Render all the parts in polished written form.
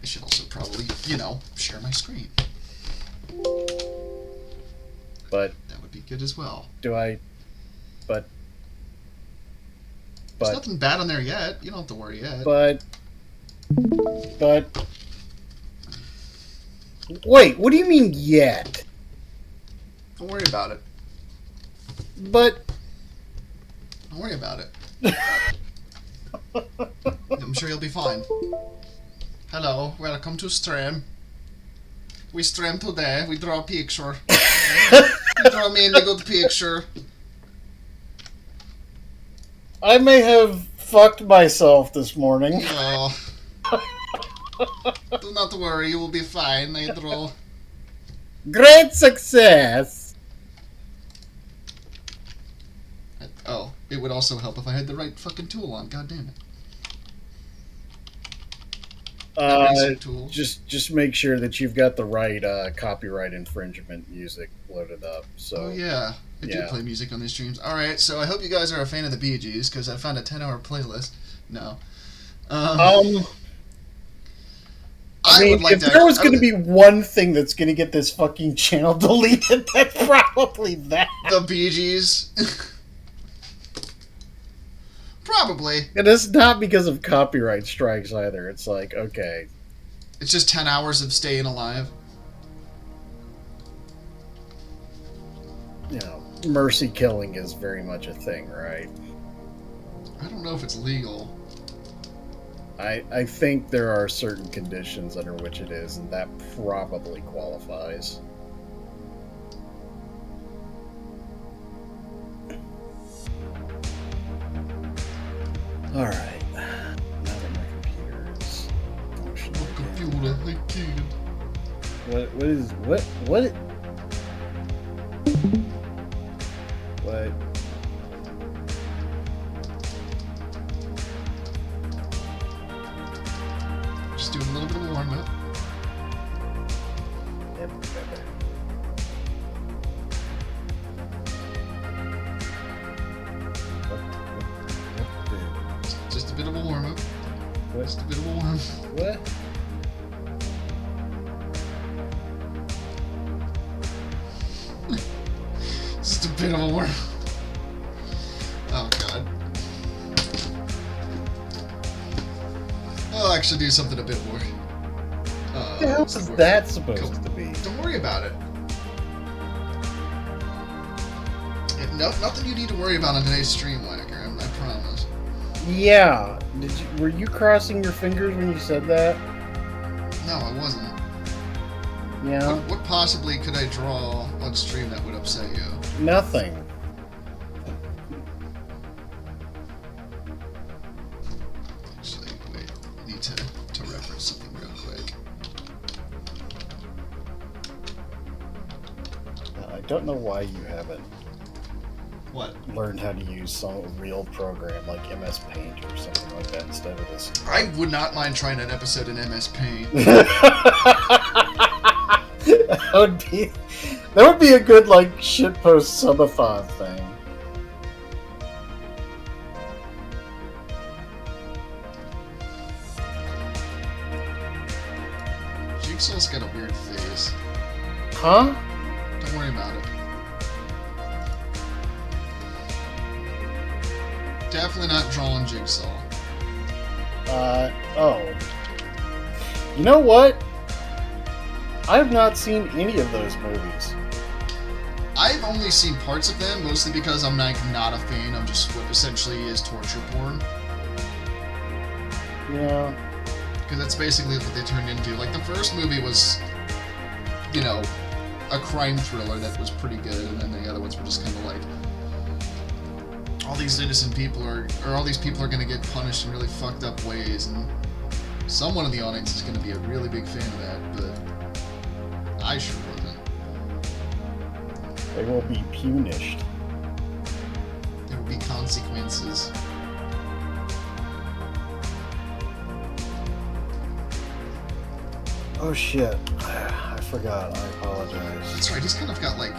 I should also probably, share my screen. But that would be good as well. But there's nothing bad on there yet. You don't have to worry yet. But wait, what do you mean yet? Don't worry about it. But don't worry about it. I'm sure you'll be fine. Hello, welcome to Strem. We stream today. We draw a picture. We draw me in the good picture. I may have fucked myself this morning. Oh. Do not worry, you will be fine. I draw. Great success! Oh, it would also help if I had the right fucking tool on. God damn it. Tool. Just make sure that you've got the right copyright infringement music loaded up. So. Oh yeah. I do play music on these streams. Alright, so I hope you guys are a fan of the Bee Gees, because I found a 10-hour playlist. No. I mean, if there was going to be one thing that's going to get this fucking channel deleted, that's probably that. The Bee Gees. Probably. And it's not because of copyright strikes either. It's like, okay. It's just 10 hours of staying alive. You know, mercy killing is very much a thing, right? I don't know if it's legal. I think there are certain conditions under which it is, and that probably qualifies. Alright. Now that my computer is functioning. Computer, I can't. What? Just doing a little bit of warm up. Just a bit of a warm up. Just a bit of a warm. What? Just a bit of a warm. Oh god. I'll actually do something a bit more. What the hell is that supposed to be? Don't worry about it. Nothing you need to worry about on today's stream, Whacker. I promise. Yeah. Were you crossing your fingers when you said that? No, I wasn't. Yeah. What possibly could I draw on stream that would upset you? Nothing. Actually, wait. I need to reference something real quick. I don't know why you haven't learned how to use some real program like MS Paint or something like that instead of this. I would not mind trying an episode in MS Paint. That would be a good like shitpost subathon thing. Jigsaw's got a weird face. Huh? Don't worry about it. Definitely not drawing Jigsaw. Oh. You know what? I have not seen any of those movies. I've only seen parts of them, mostly because I'm not a fan of just what essentially is torture porn. Yeah. Because that's basically what they turned into. Like, the first movie was, a crime thriller that was pretty good, and then the other ones were just kind of like, all these innocent people or all these people are going to get punished in really fucked up ways, and someone in the audience is going to be a really big fan of that, but I sure wasn't. They will be punished. There will be consequences. Oh shit. I forgot. I apologize. That's right, he's kind of got like...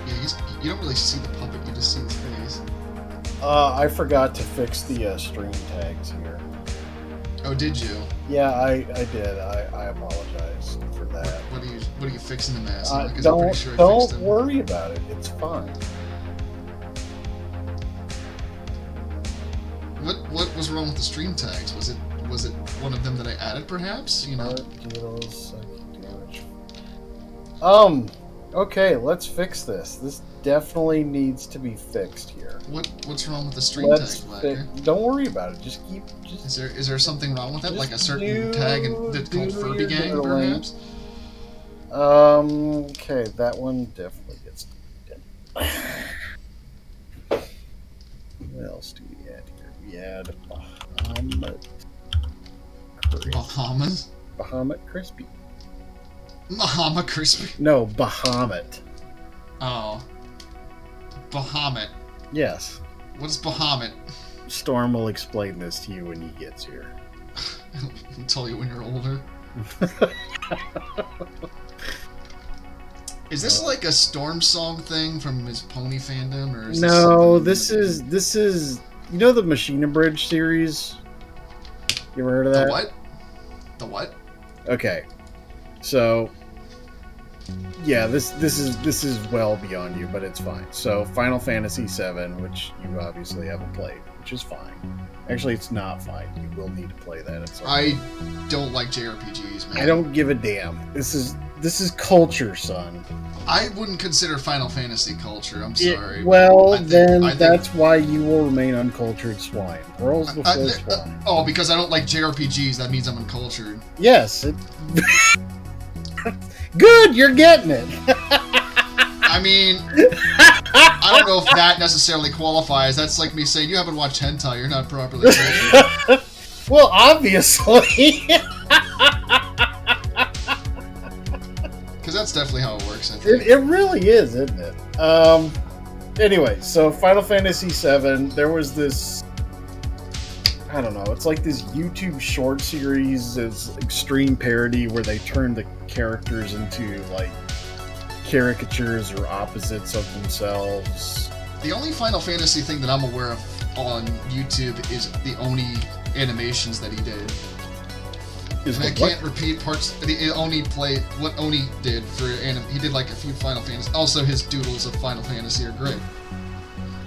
Yeah, you don't really see the puppet, you just see his face. I forgot to fix the stream tags here. Oh, did you? Yeah, I did. I apologize for that. What are you fixing the mess? Don't worry about it. It's fine. What was wrong with the stream tags? Was it one of them that I added, perhaps? You know. Okay, let's fix this. This definitely needs to be fixed here. What's wrong with the stream tag, Blacker? Don't worry about it. Just Is there something wrong with it? Like a certain tag that's called Furby Gang, perhaps? Okay, that one definitely gets done. What else do we add here? We add Bahamas? Bahamut Krispy. Bahama Crispy? No, Bahamut. Oh. Bahamut. Yes. What's Bahamut? Storm will explain this to you when he gets here. I'll tell you when you're older. Is this like a Storm song thing from his pony fandom, or is this is you know the Machine Bridge series? You ever heard of that? The what? The what? Okay. So yeah, this is well beyond you, but it's fine. So Final Fantasy VII, which you obviously haven't played, which is fine. Actually, it's not fine. You will need to play that at some point. I don't like JRPGs, man. I don't give a damn. This is culture, son. I wouldn't consider Final Fantasy culture. I'm sorry. That's why you will remain uncultured swine. Pearls before swine. Because I don't like JRPGs. That means I'm uncultured. Yes. Good, you're getting it. I mean, I don't know if that necessarily qualifies. That's like me saying you haven't watched hentai. You're not properly cultured. Well, obviously. Because that's definitely how it works, I think. It really is, isn't it? Anyway, so Final Fantasy VII, there was this, I don't know, it's like this YouTube short series, it's extreme parody where they turn the characters into, like, caricatures or opposites of themselves. The only Final Fantasy thing that I'm aware of on YouTube is the Oni animations that he did. I can't repeat parts. He only played what Oni did for he did like a few Final Fantasy. Also, his doodles of Final Fantasy are great.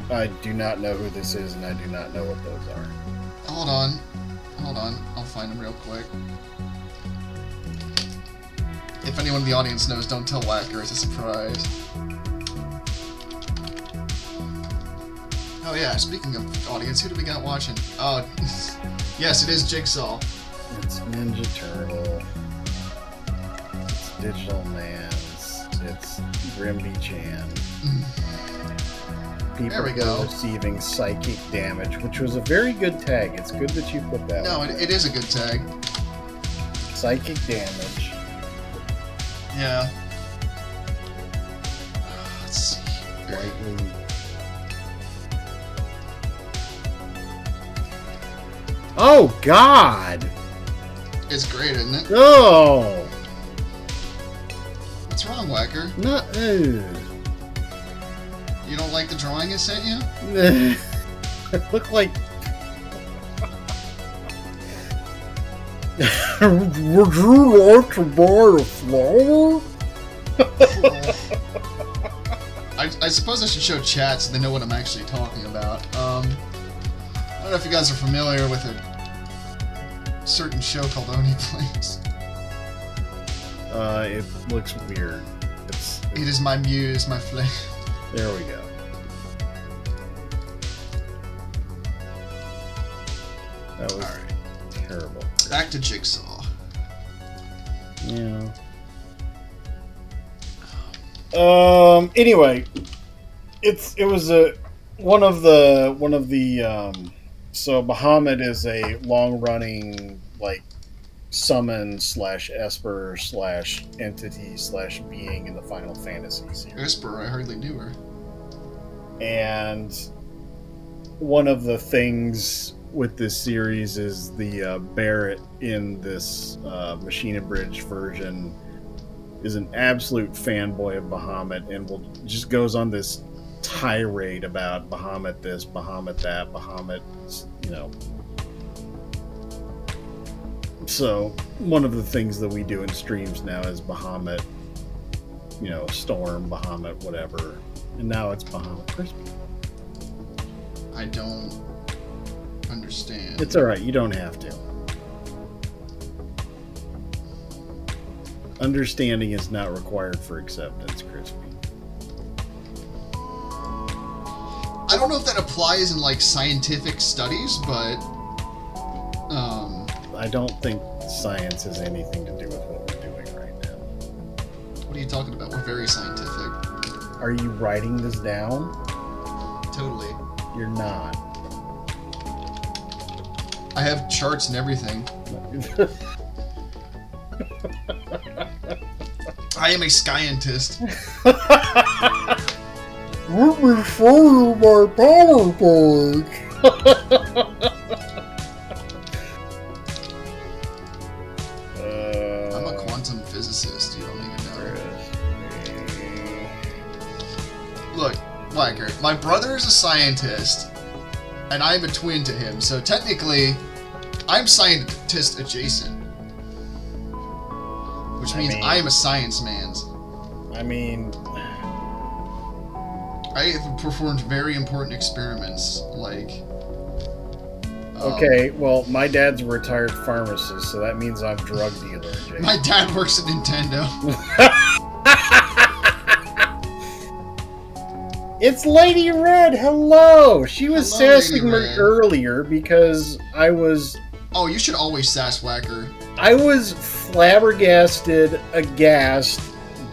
I do not know who this is, and I do not know what those are. Hold on. I'll find them real quick. If anyone in the audience knows, don't tell Whacker. It's a surprise. Oh yeah, speaking of audience, who do we got watching? Oh, yes, it is Jigsaw. It's Ninja Turtle. It's Digital Man's. It's Grimby Chan. People are receiving psychic damage, which was a very good tag. It's good that you put that. No, it is a good tag. Psychic damage. Yeah. Let's see. Lightly. Oh God! It's great, isn't it? No! What's wrong, Whacker? No. You don't like the drawing I sent you? It looked like... Would you like to buy a flower? I suppose I should show chat so they know what I'm actually talking about. I don't know if you guys are familiar with a certain show called Oni Plays. It looks weird. It is my muse, my flame. There we go. That was terrible. Back to Jigsaw. Yeah. Anyway, it was one of the so Bahamut is a long-running, like, summon / Esper / entity / being in the Final Fantasy series. Esper, I hardly knew her. And one of the things with this series is the Barrett in this Machine Bridge version is an absolute fanboy of Bahamut and just goes on this tirade about Bahamut this, Bahamut that, Bahamut, you know. So one of the things that we do in streams now is Bahamut, Storm, Bahamut, whatever. And now it's Bahamut Crispy. I don't understand. It's alright, you don't have to. Understanding is not required for acceptance, Crispy. I don't know if that applies in like scientific studies, but I don't think science has anything to do with what we're doing right now. what are you talking about? We're very scientific. Are you writing this down? Totally. You're not. I have charts and everything. I am a scientist. Let me show you my PowerPoint. I'm a quantum physicist, you don't even know. Look, Whacker, my brother is a scientist, and I'm a twin to him, so technically, I'm scientist adjacent. Which means I am a science man. I mean... I have performed very important experiments, like... Okay, well, my dad's a retired pharmacist, so that means I'm drug dealer. Jake. My dad works at Nintendo. It's Lady Red, hello! She was Hello, sassing Lady me Red. earlier because I was Oh, you should always sass Whacker. flabbergasted, aghast,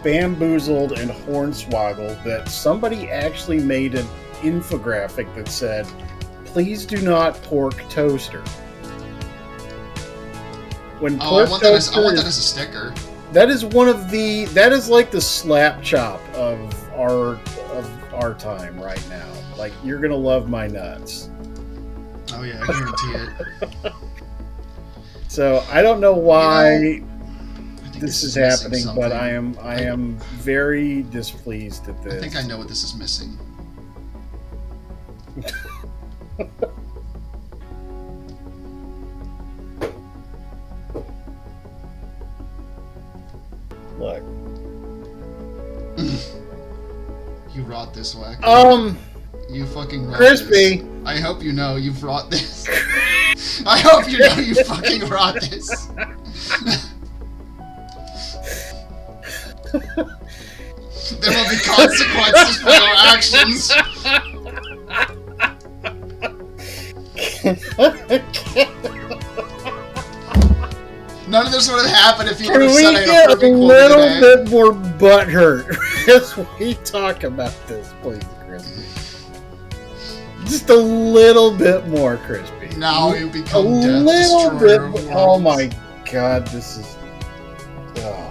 bamboozled, and hornswoggled that somebody actually made an infographic that said, "Please do not pork toaster." When Oh, I pork want that as toaster a is, sticker. that is one of the that is like the slap chop of our time right now. Like, you're gonna love my nuts. Oh yeah, I guarantee it. So I don't know why I think this is missing happening, but something. I am very displeased at this. I think I know what this is missing. Look. You wrought this, Whacker. You fucking wrought Crispy. this. I hope you know you've wrought this. I hope you know you fucking wrought this. There will be consequences for your actions. None of this would have happened if you would Can have we said I get have a perfect little today. bit more butthurt as we talk about this, please, Crispy? Just a little bit more, Crispy. Now you A become death little destroyer bit. of Oh worlds. my god, this is. Oh.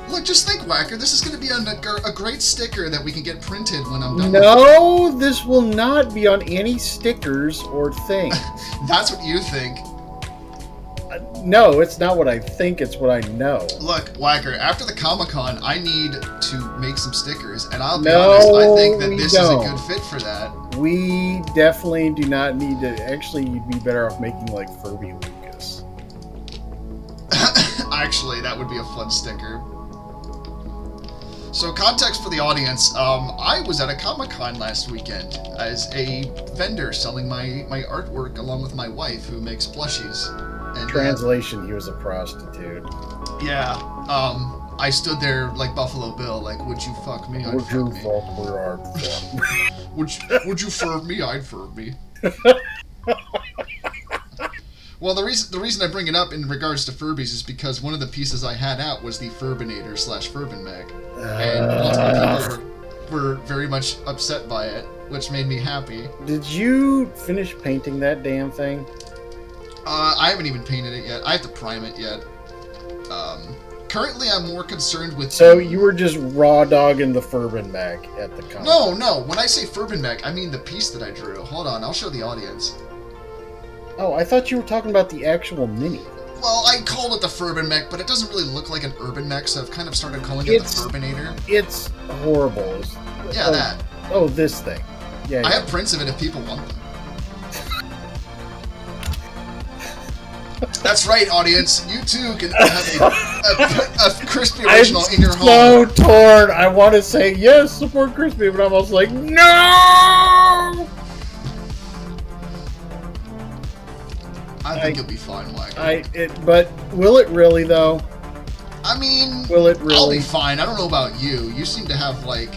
Look, just think, Whacker. This is going to be on a great sticker that we can get printed when I'm done. No, this will not be on any stickers or things. That's what you think. No, it's not what I think, it's what I know. Look, Whacker, after the Comic-Con, I need to make some stickers, and I'll be No, honest, I think that we this don't. is a good fit for that. We definitely do not need to. Actually, you'd be better off making like Furby Lucas. Actually, that would be a fun sticker. So, context for the audience, I was at a Comic-Con last weekend as a vendor selling my artwork along with my wife who makes plushies. And, Translation, he was a prostitute. yeah, I stood there like Buffalo Bill, like, would you fuck me? I'd Would you fuck me. fuck with our Would you furb me? I'd furb me. Well, the reason I bring it up in regards to Furbies is because one of the pieces I had out was the Furbinator / Furbinmech, and multiple people were very much upset by it, which made me happy. Did you finish painting that damn thing? I haven't even painted it yet. I have to prime it yet. Currently, I'm more concerned with. So you were just raw dogging the Furbinmech at the con. No. When I say Furbinmech, I mean the piece that I drew. Hold on, I'll show the audience. Oh, I thought you were talking about the actual mini. Well, I called it the Furbinmech, but it doesn't really look like an urban mech, so I've kind of started calling it the Furbinator. It's horrible. Yeah, that. Oh, this thing. Yeah. I have prints of it if people want them. That's right, audience. You too can have a Krispy original in your home. I'm so torn. I want to say yes, support Krispy, but I'm also like, no! I think you'll be fine, Mike. But will it really, though? I mean, will it really? I'll be fine. I don't know about you. You seem to have, like,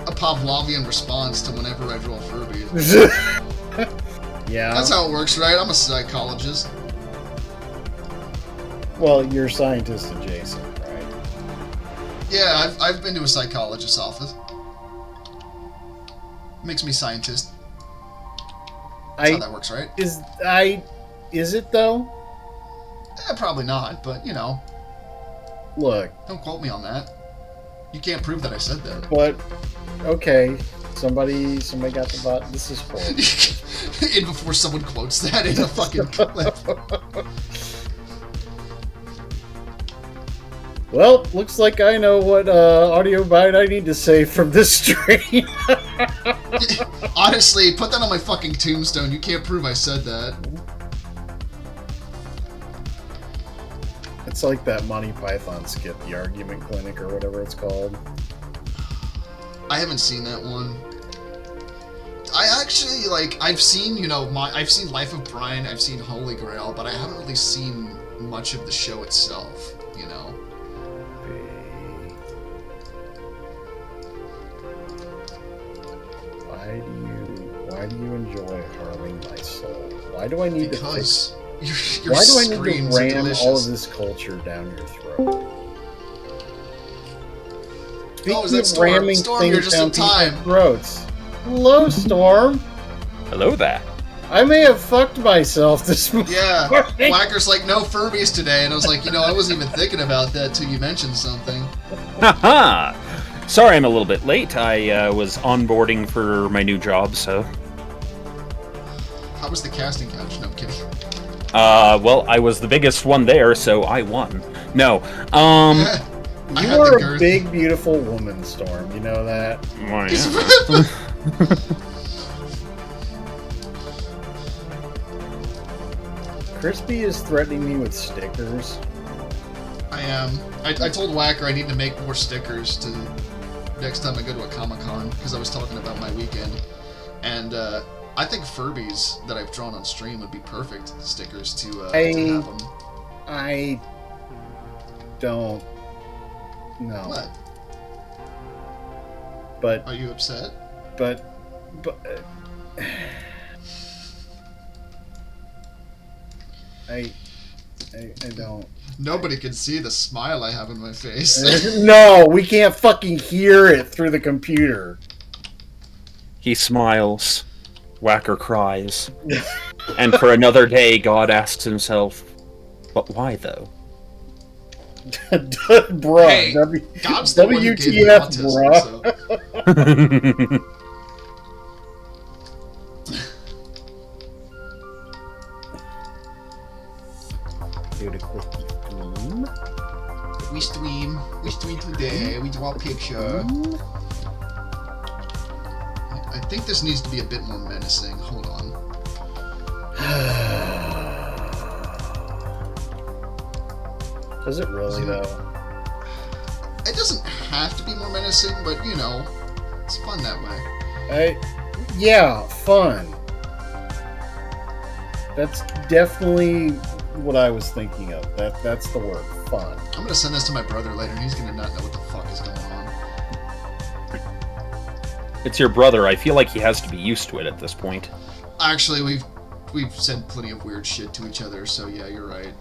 a Pavlovian response to whenever I draw Furbies. Yeah. That's how it works, right? I'm a psychologist. Well, you're scientist adjacent, right? Yeah, I've been to a psychologist's office. Makes me scientist. That's how that works, right? Is it though? Probably not, but you know. Look. Don't quote me on that. You can't prove that I said that. But okay, somebody got the bot. This is horrible. And before someone quotes that in a fucking clip. Well, looks like I know what audio bite I need to say from this stream. Honestly, put that on my fucking tombstone. You can't prove I said that. It's like that Monty Python skit, The Argument Clinic, or whatever it's called. I haven't seen that one. I actually, like, I've seen, you know, I've seen Life of Brian, I've seen Holy Grail, but I haven't really seen much of the show itself, you know. Why do you enjoy harming my soul? Why do I need because to why do I need to ram all of this culture down your throat? Oh, is that Storm? Storm, you're just in time. Throats. Hello, Storm. Hello there. I may have fucked myself this morning. Yeah, Whacker's like, no Furbies today, and I was like, you know, I wasn't even thinking about that till you mentioned something. Haha! Sorry I'm a little bit late. I was onboarding for my new job, so... How was the casting couch? No, I'm kidding. Well, I was the biggest one there, so I won. No, You are a big, beautiful woman, Storm. You know that? Oh, yeah. Krispy is threatening me with stickers. I am. I told Whacker I need to make more stickers to next time I go to a Comic-Con, because I was talking about my weekend. And I think Furbies that I've drawn on stream would be perfect stickers to have them. I don't know. What? But are you upset? But I don't. Nobody can see the smile I have on my face. No, we can't fucking hear it through the computer. He smiles. Whacker cries. And for another day, God asks himself, but why though? Bruh. Hey, God's the one who gave me autism, bruh. so. Do the quickie stream. We stream today. We draw a picture. I think this needs to be a bit more menacing. Hold on. Does it really, though? It doesn't have to be more menacing, but, you know, it's fun that way. Yeah, fun. That's definitely what I was thinking of. That's the word, fun. I'm gonna send this to my brother later, and he's gonna not know what the fuck is going on. It's your brother. I feel like he has to be used to it at this point. Actually, we've said plenty of weird shit to each other, so yeah, you're right.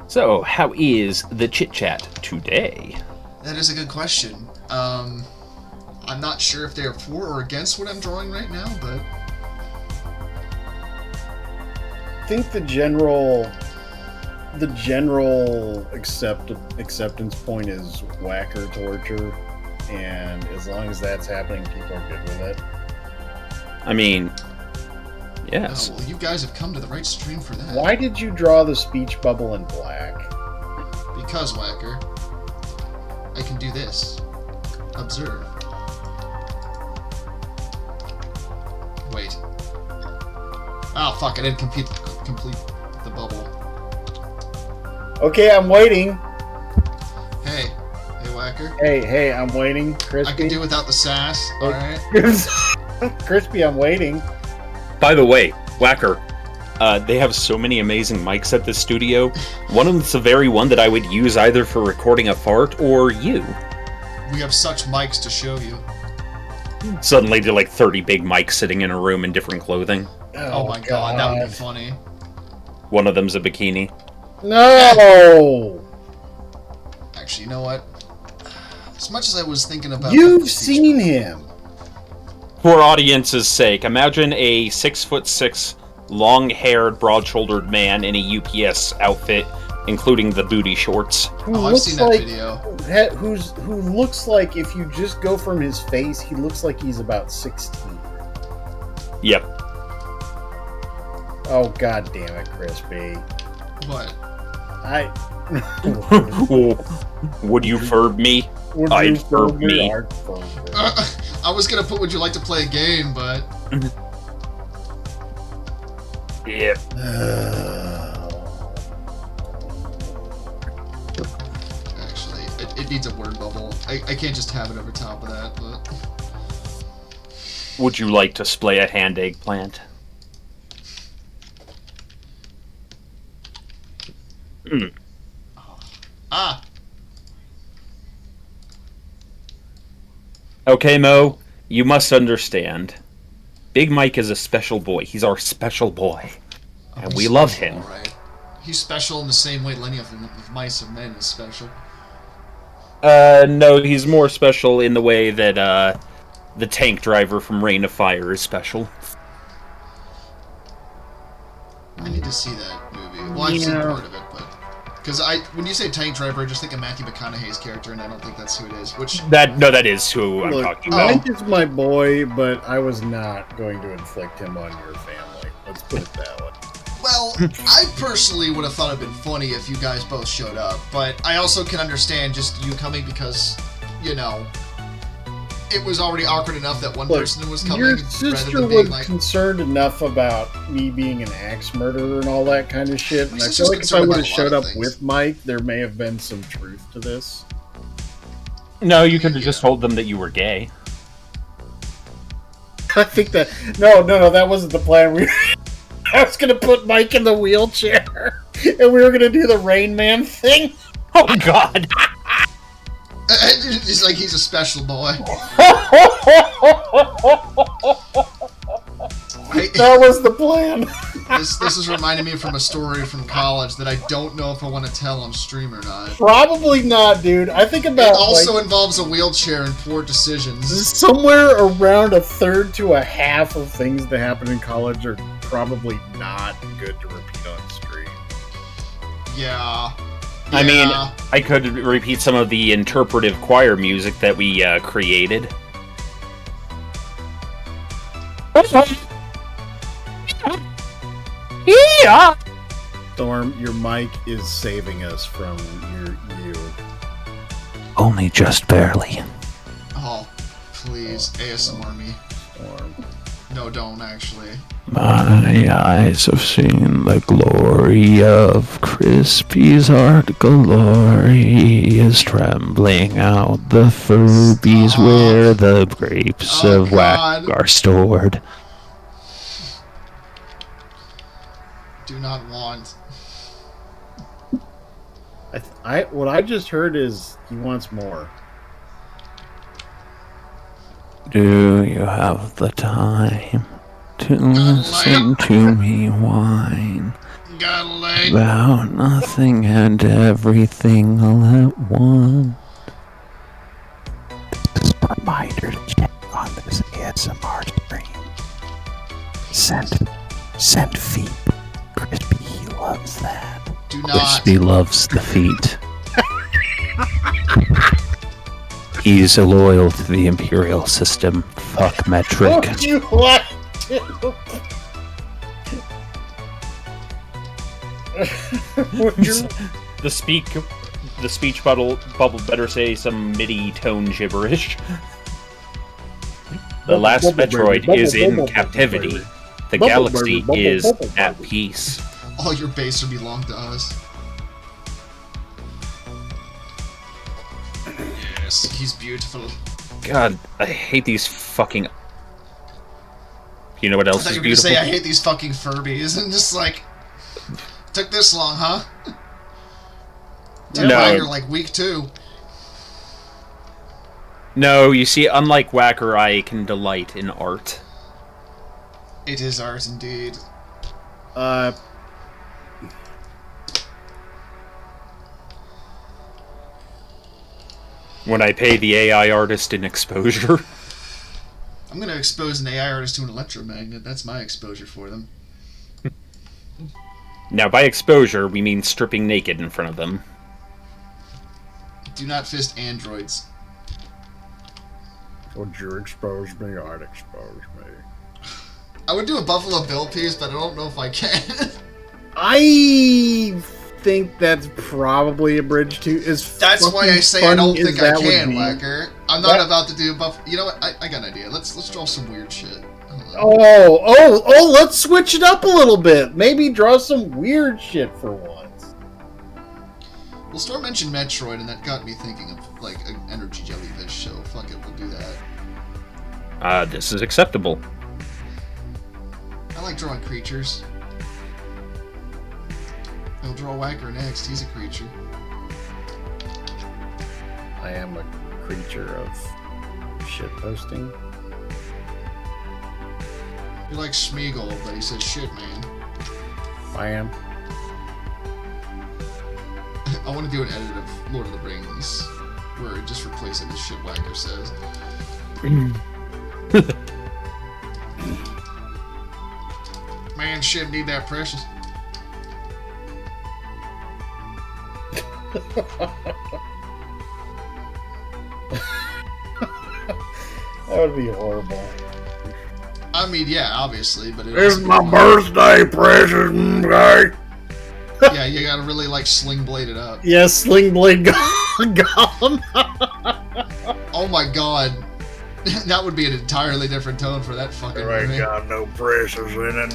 So, how is the chit-chat today? That is a good question. I'm not sure if they're for or against what I'm drawing right now, but... I think the general acceptance point is whacker torture, and as long as that's happening, people are good with it. I mean, yes. Oh, well, you guys have come to the right stream for that. Why did you draw the speech bubble in black? Because, Whacker, I can do this. Observe. Wait. Oh, fuck, I didn't complete the bubble. Okay, I'm waiting. Hey, Whacker. Hey, I'm waiting. Crispy. I can do without the sass, alright? Crispy, I'm waiting. By the way, Whacker, they have so many amazing mics at the studio. One of them's the very one that I would use either for recording a fart or you. We have such mics to show you. Suddenly, they're like 30 big mics sitting in a room in different clothing. Oh my god, that would be funny. One of them's a bikini. No! Actually, you know what? As much as I was thinking about... You've seen him! For audience's sake, imagine a 6'6", long-haired, broad-shouldered man in a UPS outfit, including the booty shorts. Oh, I've seen that video. Who looks like, if you just go from his face, he looks like he's about 16. Yep. Oh, god damn it, Crispy. What? Would you furb me? I'd furb me. I was gonna put would you like to play a game, but... Yeah. Actually, it needs a word bubble. I can't just have it over top of that, but... Would you like to splay a hand eggplant? Ah! Okay, Mo, you must understand. Big Mike is a special boy. He's our special boy. And we love him. All right. He's special in the same way Lenny of Mice and Men is special. No, he's more special in the way that, the tank driver from Reign of Fire is special. I need to see that movie. Well, I've seen part of it, but... Because when you say tank driver, I just think of Matthew McConaughey's character, and I don't think that's who it is. Which that is who I'm talking about. Mike is my boy, but I was not going to inflict him on your family. Let's put it that way. Well, I personally would have thought it'd been funny if you guys both showed up, but I also can understand just you coming because, you know, it was already awkward enough that one person was coming. Your rather sister than being was like, concerned enough about me being an axe murderer and all that kind of shit, and I feel like if I concerned would about have a lot showed of up things. with Mike, there may have been some truth to this. No, you could have just told them that you were gay. I think that... No, that wasn't the plan. I was going to put Mike in the wheelchair, and we were going to do the Rain Man thing. Oh, God! it's like he's a special boy. That was the plan. This is reminding me from a story from college that I don't know if I want to tell on stream or not. Probably not, dude. I think about It also involves a wheelchair and poor decisions. somewhere around a third to a half of things that happen in college are probably not good to repeat on stream. Yeah. I mean, I could repeat some of the interpretive choir music that we created. Yeah. Storm, your mic is saving us from you. Only just barely. Oh, please, ASMR me. Storm. No, don't actually. My eyes have seen the glory of Krispy's art. Glory is trembling out the Furbies where the grapes Oh, of God. whack are stored. Do not want. What I just heard is he wants more. Do you have the time to listen to me whine Got late. about nothing and everything all at once? This is a reminder to check on this ASMR stream. Send feet. Crispy, he loves that. Do not. Crispy loves the feet. He's loyal to the Imperial system. Fuck metric. Oh, you like The speech bubble better say some MIDI tone gibberish. The last Metroid is in captivity. The galaxy is at peace. All your base will belong to us. Yes, he's beautiful. God, I hate these fucking... You know what else I thought is you were gonna beautiful? say I hate these fucking Furbies, and just like... Took this long, huh? You're like week 2. No, you see, unlike Whacker, I can delight in art. It is art indeed. When I pay the AI artist in exposure. I'm gonna expose an AI artist to an electromagnet. That's my exposure for them. Now, by exposure, we mean stripping naked in front of them. Do not fist androids. Would you expose me? I'd expose me. I would do a Buffalo Bill piece, but I don't know if I can. I think that's probably a bridge to. That's why I say I don't think I can, be. Whacker. I'm not about to do Buff. You know what? I got an idea. Let's draw some weird shit. Let's switch it up a little bit. Maybe draw some weird shit for once. Well, Storm mentioned Metroid, and that got me thinking of, like, an energy jellyfish, so fuck it, we'll do that. This is acceptable. I like drawing creatures. I'll draw Whacker next, he's a creature. I am a creature of shit posting. You're like Schmeagol, but he says shit, man. I am. I want to do an edit of Lord of the Rings, where it just replaces the shit Whacker says. Man, shit, need that precious. That would be horrible. I mean, yeah, obviously, but It's my birthday, precious guy. Yeah, you gotta really, like, sling blade it up. Yeah, sling blade golem. Oh my god. That would be an entirely different tone for that fucking There ain't movie. got no precious in it.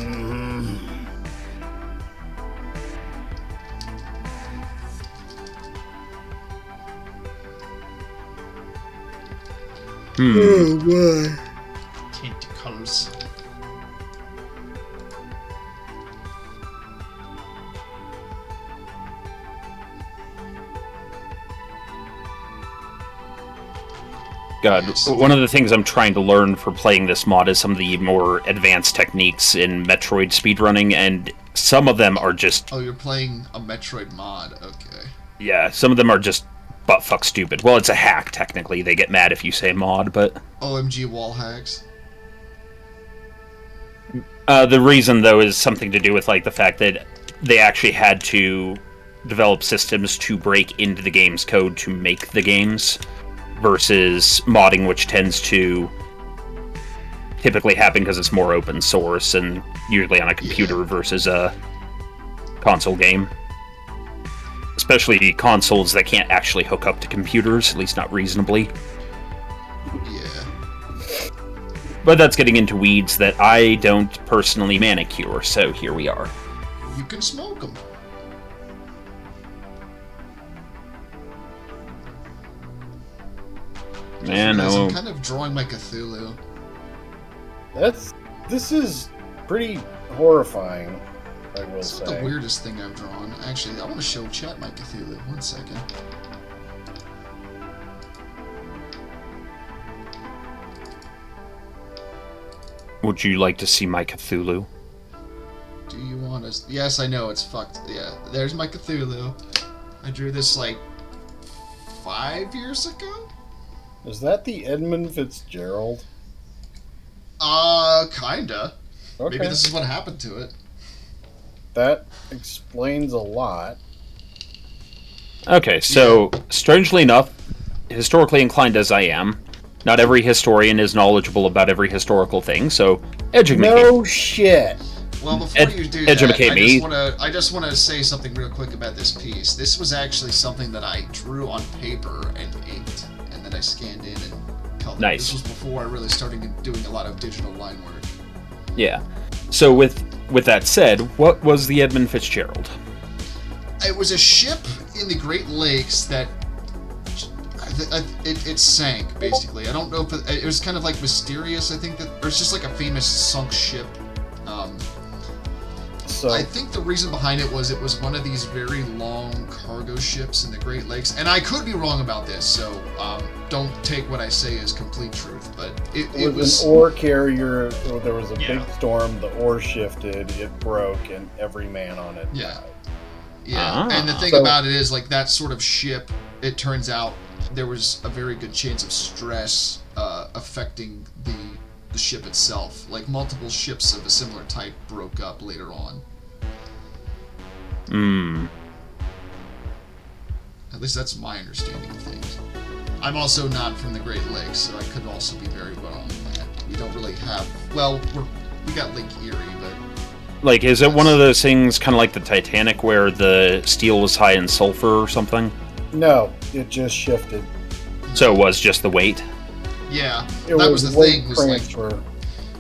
Oh boy. Tentacles. God, Yes. one of the things I'm trying to learn for playing this mod is some of the more advanced techniques in Metroid speedrunning, and some of them are just... Oh, you're playing a Metroid mod. Okay. Yeah, some of them are just buttfuck stupid. Well, it's a hack, technically. They get mad if you say mod, but... OMG wall hacks. The reason, though, is something to do with, like, the fact that they actually had to develop systems to break into the game's code to make the games, versus modding, which tends to typically happen because it's more open source and usually on a computer versus a console game. Especially consoles that can't actually hook up to computers, at least not reasonably. Yeah. But that's getting into weeds that I don't personally manicure, so here we are. You can smoke them. Man, I'm kind of drawing my Cthulhu. This is pretty horrifying, I will It's say. not the weirdest thing I've drawn. Actually, I want to show chat my Cthulhu. 1 second. Would you like to see my Cthulhu? Do you want to... Yes, I know, it's fucked. Yeah, there's my Cthulhu. I drew this, like, 5 years ago? Is that the Edmund Fitzgerald? Kinda. Okay. Maybe this is what happened to it. That explains a lot. Okay, so, strangely enough, historically inclined as I am, not every historian is knowledgeable about every historical thing, so educate No shit. Well, before you do that, educate me. I just want to say something real quick about this piece. This was actually something that I drew on paper and inked, and then I scanned in and color. Nice. This was before I really started doing a lot of digital line work. Yeah. So with that said, what was the Edmund Fitzgerald? It was a ship in the Great Lakes that it sank, basically. I don't know if it was kind of like mysterious. I think that, or it's just like a famous sunk ship. So I think the reason behind it was one of these very long cargo ships in the Great Lakes, and I could be wrong about this, so don't take what I say as complete truth. But it was an ore carrier. There was a Yeah. big storm. The ore shifted. It broke, and every man on it Yeah. died. Yeah, and the thing So- about it is, like, that sort of ship, it turns out there was a very good chance of stress affecting the ship itself. Like, multiple ships of a similar type broke up later on. At least that's my understanding of things. I'm also not from the Great Lakes, so I could also be very wrong on that. We don't really have... Well, we got Lake Erie, but... Like, is it one of those things kind of like the Titanic where the steel was high in sulfur or something? No, it just shifted. So it was just the weight? Yeah, It that was the weight thing, was like... transfer.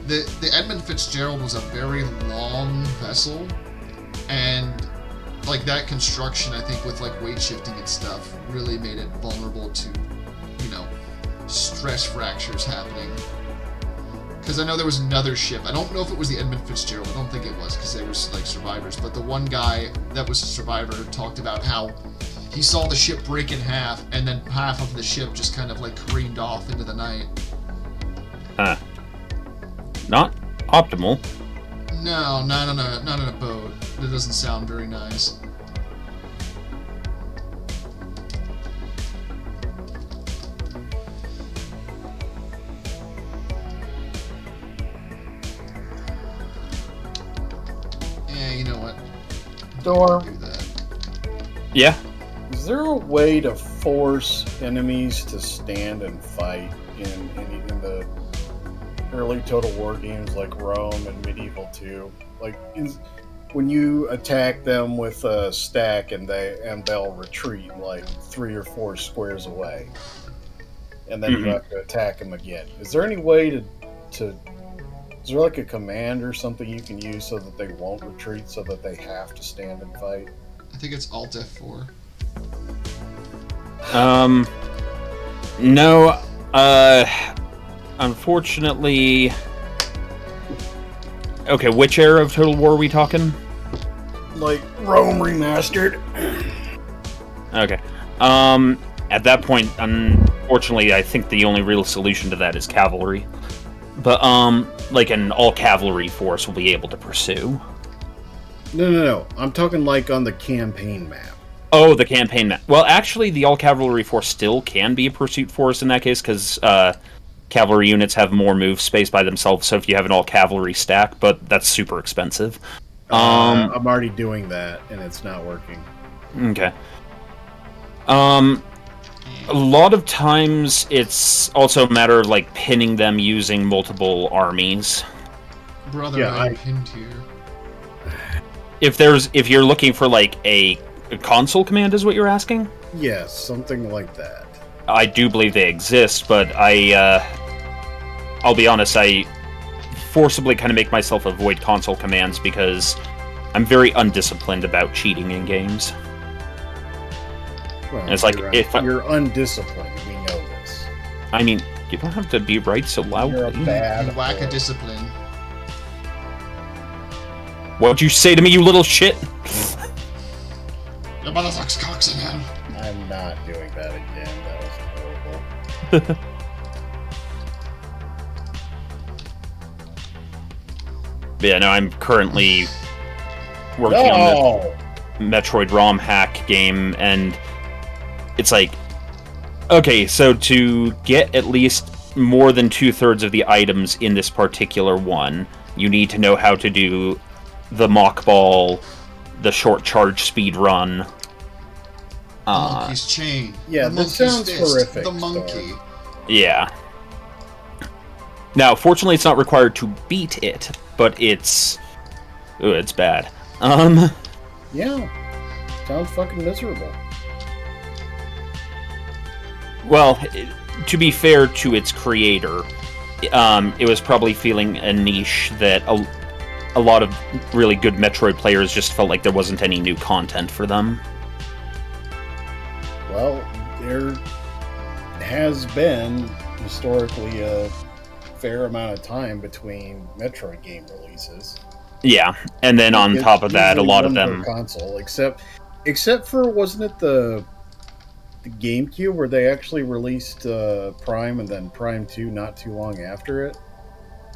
The Edmund Fitzgerald was a very long vessel, and like that construction, I think, with like weight shifting and stuff, really made it vulnerable to, stress fractures happening. Because I know there was another ship. I don't know if it was the Edmund Fitzgerald. I don't think it was, because they were like survivors. But the one guy that was a survivor talked about how he saw the ship break in half, and then half of the ship just kind of like careened off into the night. Huh. Not optimal. No, not in a boat. That doesn't sound very nice. Yeah, you know what? Storm, Do that. Yeah. is there a way to force enemies to stand and fight in the early Total War games like Rome and Medieval 2? Like, when you attack them with a stack and they'll retreat like 3 or 4 squares away, and then you have to attack them again. Is there any way to is there like a command or something you can use so that they won't retreat, so that they have to stand and fight? I think it's Alt F4. No, unfortunately... Okay, which era of Total War are we talking? Like Rome remastered. Okay. At that point, unfortunately, I think the only real solution to that is cavalry. But, like an all-cavalry force will be able to pursue. No. I'm talking like on the campaign map. Oh, the campaign map. Well, actually, the all-cavalry force still can be a pursuit force in that case, because, cavalry units have more move space by themselves, so if you have an all-cavalry stack, but that's super expensive. I'm already doing that, and it's not working. Okay. A lot of times, it's also a matter of, like, pinning them using multiple armies. Brother, Yeah, I'm pinned here. If you're looking for, like, a console command is what you're asking? Yes, something like that. I do believe they exist, but I'll be honest, I forcibly kind of make myself avoid console commands because I'm very undisciplined about cheating in games. Well, It's like, you're undisciplined. We know this. I mean, you don't have to be right so You're a loudly. bad. You whack a boy. discipline. What'd you say to me, you little shit? Your mother sucks cocks in him. I'm not doing that again. That was horrible. But yeah, no, I'm currently working on No. the Metroid ROM hack game, and it's like, okay, so to get at least more than 2/3 of the items in this particular one, you need to know how to do the mock ball, the short charge speed run. The monkey's chain. Yeah, the that monkey's sounds fist, horrific, The monkey. Storm. Yeah. Now, fortunately, it's not required to beat it, but it's bad. Yeah. Sounds fucking miserable. Well, to be fair to its creator, it was probably feeling a niche that a lot of really good Metroid players just felt like there wasn't any new content for them. Well, there has been historically a fair amount of time between Metroid game releases. Yeah, and then on top of that, a lot of them console, except for, wasn't it the GameCube where they actually released Prime and then Prime 2 not too long after it?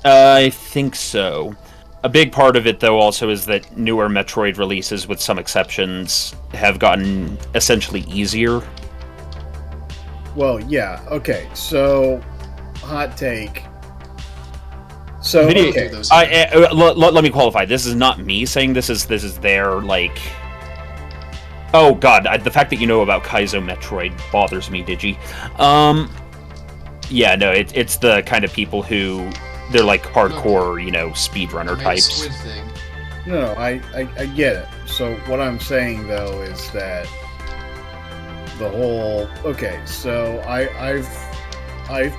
I think so. A big part of it, though, also is that newer Metroid releases, with some exceptions, have gotten essentially easier. Well, yeah, okay, so hot take. So, okay. Let me qualify. This is not me saying this is their, like... Oh, God, the fact that you know about Kaizo Metroid bothers me, Digi. Yeah, no, it's the kind of people who... They're like hardcore, speedrunner types. Squid thing. No, I get it. So what I'm saying, though, is that the whole... Okay, so I've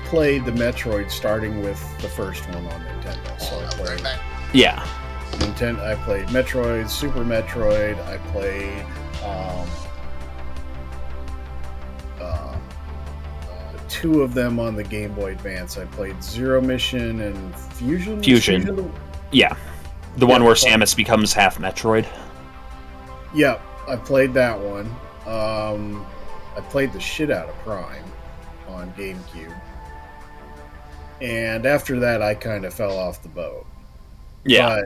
played the Metroid starting with the first one on Nintendo. So I played... Yeah. I played Metroid, Super Metroid, I played... two of them on the Game Boy Advance. I played Zero Mission and Fusion. Yeah, the one where Samus becomes half Metroid. Yep, I played that one. I played the shit out of Prime on GameCube, and after that, I kind of fell off the boat. Yeah, but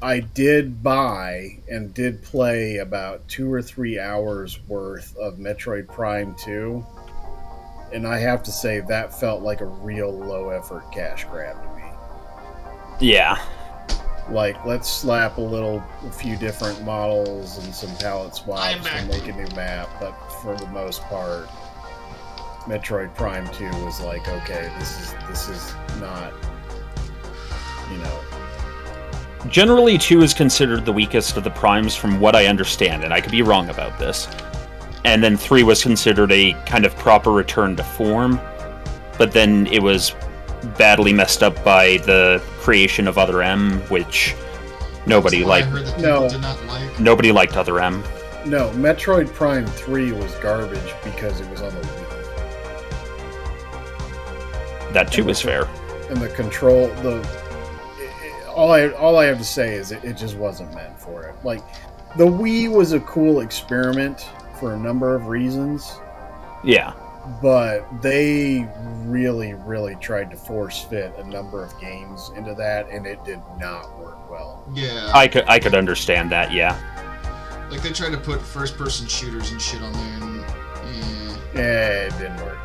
I did buy and did play about 2 or 3 hours worth of Metroid Prime 2. And I have to say, that felt like a real low-effort cash grab to me. Yeah. Like, let's slap a few different models and some palette swaps and make a new map. But for the most part, Metroid Prime 2 was like, okay, this is not, Generally, 2 is considered the weakest of the Primes from what I understand, and I could be wrong about this. And then 3 was considered a kind of proper return to form, but then it was badly messed up by the creation of Other M, which nobody liked. Nobody liked Other M. No, Metroid Prime 3 was garbage because it was on the Wii. That too is fair. And the control, all I have to say is it just wasn't meant for it. Like, the Wii was a cool experiment for a number of reasons. Yeah. But they really, really tried to force fit a number of games into that, and it did not work well. Yeah. I could understand that, yeah. Like, they tried to put first-person shooters and shit on there, and... Yeah, it didn't work.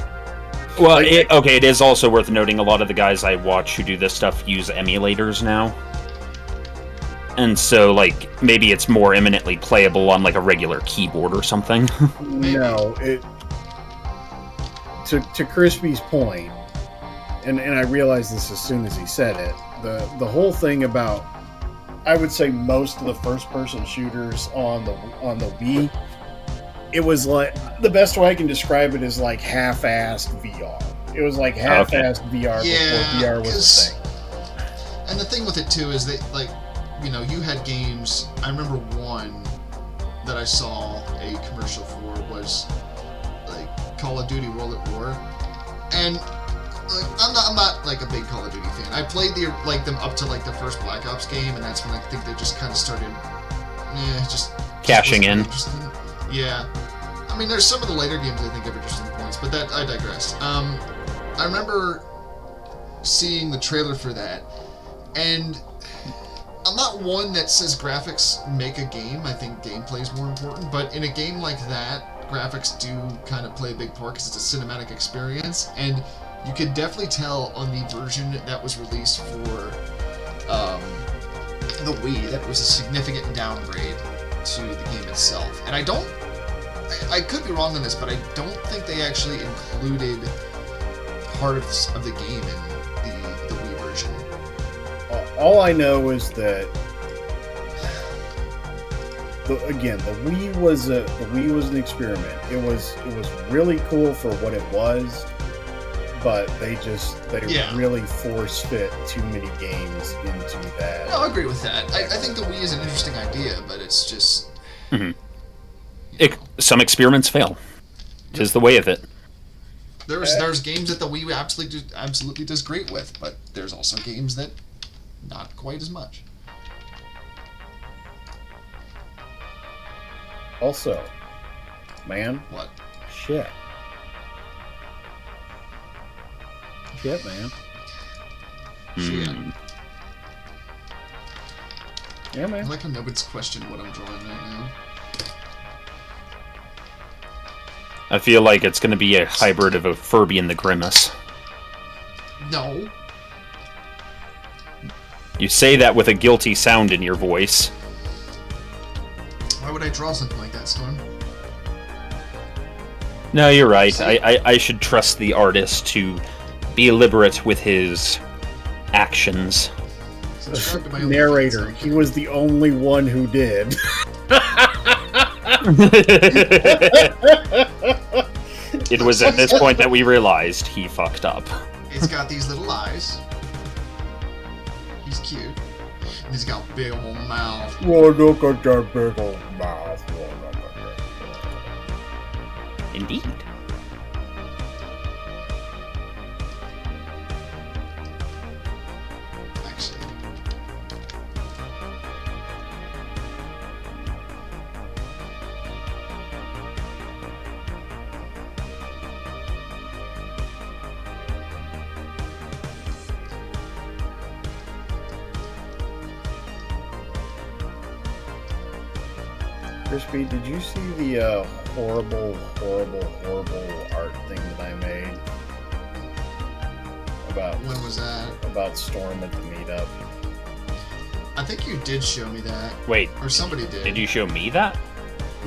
Well, it is also worth noting a lot of the guys I watch who do this stuff use emulators now. And so, like, maybe it's more eminently playable on, like, a regular keyboard or something. No, to Krispy's point, and I realized this as soon as he said it, the whole thing about, I would say most of the first-person shooters on the Wii, it was like, the best way I can describe it is like half-assed VR. It was like half-assed VR before VR was a thing. And the thing with it, too, is that, like, you had games. I remember one that I saw a commercial for was like Call of Duty World at War, and like I'm not like a big Call of Duty fan. I played them up to like the first Black Ops game, and that's when I think they just kind of started, just cashing in. Yeah, I mean, there's some of the later games I think have interesting points, but that I digress. I remember seeing the trailer for that, and I'm not one that says graphics make a game. I think gameplay is more important. But in a game like that, graphics do kind of play a big part because it's a cinematic experience. And you could definitely tell on the version that was released for the Wii that it was a significant downgrade to the game itself. And I could be wrong on this, but I don't think they actually included part of the game in the Wii version. All I know is that the Wii was an experiment. It was really cool for what it was, but they Yeah. really force fit too many games into that. No, I agree with that. I think the Wii is an interesting idea, but it's just... Mhm. you know. Some experiments fail. 'Tis the way of it. There's games that the Wii absolutely does great with, but there's also games that not quite as much. Also, man, What? shit, man, Shit. yeah, I man. like how nobody's questioned what I'm drawing right now. I feel like it's going to be a hybrid of a Furby and the Grimace. No. You say that with a guilty sound in your voice. Why would I draw something like that, Storm? No, you're right. I should trust the artist to be liberate with his actions. Subscribe to my OnlyFans Narrator, account. he was the only one who did. It was at this point that we realized he fucked up. It's got these little eyes. He's cute. And he's got a big old mouth. Oh, look at that big old mouth. Indeed. Actually. Crispy, did you see the horrible art thing that I made When was that? about Storm at the meetup? I think you did show me that. Wait, Or somebody did. did you show me that?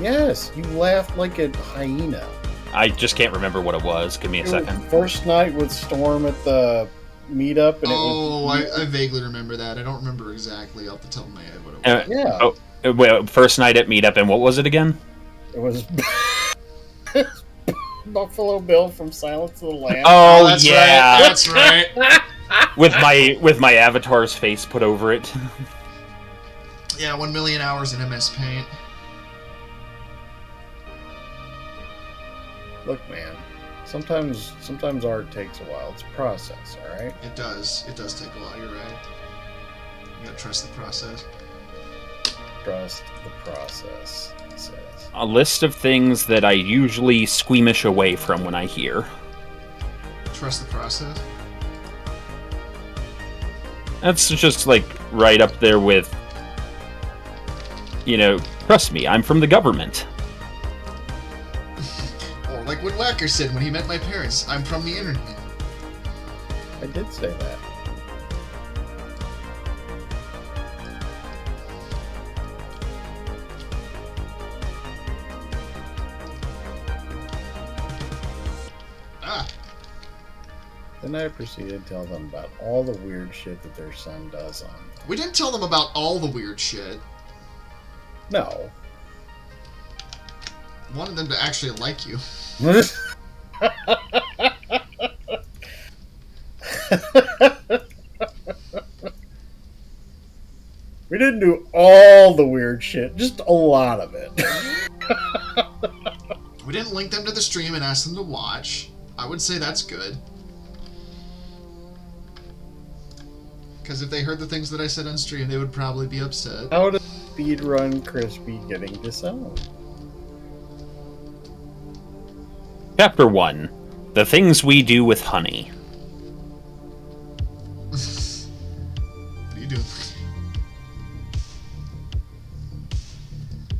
Yes, you laughed like a hyena. I just can't remember what it was. Give me a It was second. first night with Storm at the meetup, and Oh, it was I vaguely remember that. I don't remember exactly off the top of my head what it was. yeah, Oh, well, first night at meetup, and what was it again? it was Buffalo Bill from Silence of the Lambs. Oh, that's yeah, right. That's right. with my avatar's face put over it. Yeah, 1 million hours in MS Paint. Look, man, sometimes art takes a while. It's a process, all right. It does. It does take a while. You're right. You gotta trust the process. Trust the process, he says. A list of things that I usually squeamish away from when I hear. Trust the process. That's just like right up there with, trust me, I'm from the government. Or like what Wacker said when he met my parents. I'm from the internet. I did say that. Ah. Then I proceeded to tell them about all the weird shit that their son does on. We didn't tell them about all the weird shit. No. Wanted them to actually like you. We didn't do all the weird shit, just a lot of it. We didn't link them to the stream and ask them to watch. I would say that's good. Because if they heard the things that I said on stream, they would probably be upset. How does speedrun Crispy getting disowned? Chapter 1. The things we do with honey. What are you doing?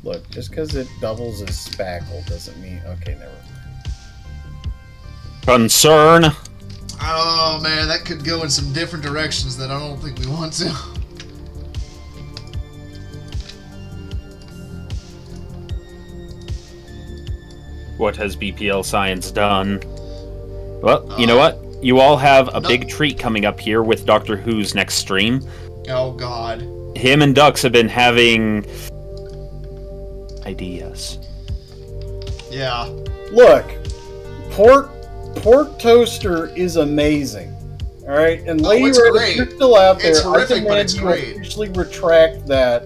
Look, just because it doubles as spackle doesn't mean... Okay, never mind. Concern. Oh man, that could go in some different directions that I don't think we want to. What has BPL Science done? Well, you know what? You all have a No. big treat coming up here with Doctor Who's next stream. Oh god. Him and Dux have been having ideas. Yeah. Look, port pork toaster is amazing. All right, and Lady it's Red, great. if you're still out there, It's horrific, I but demand it's you great. officially retract that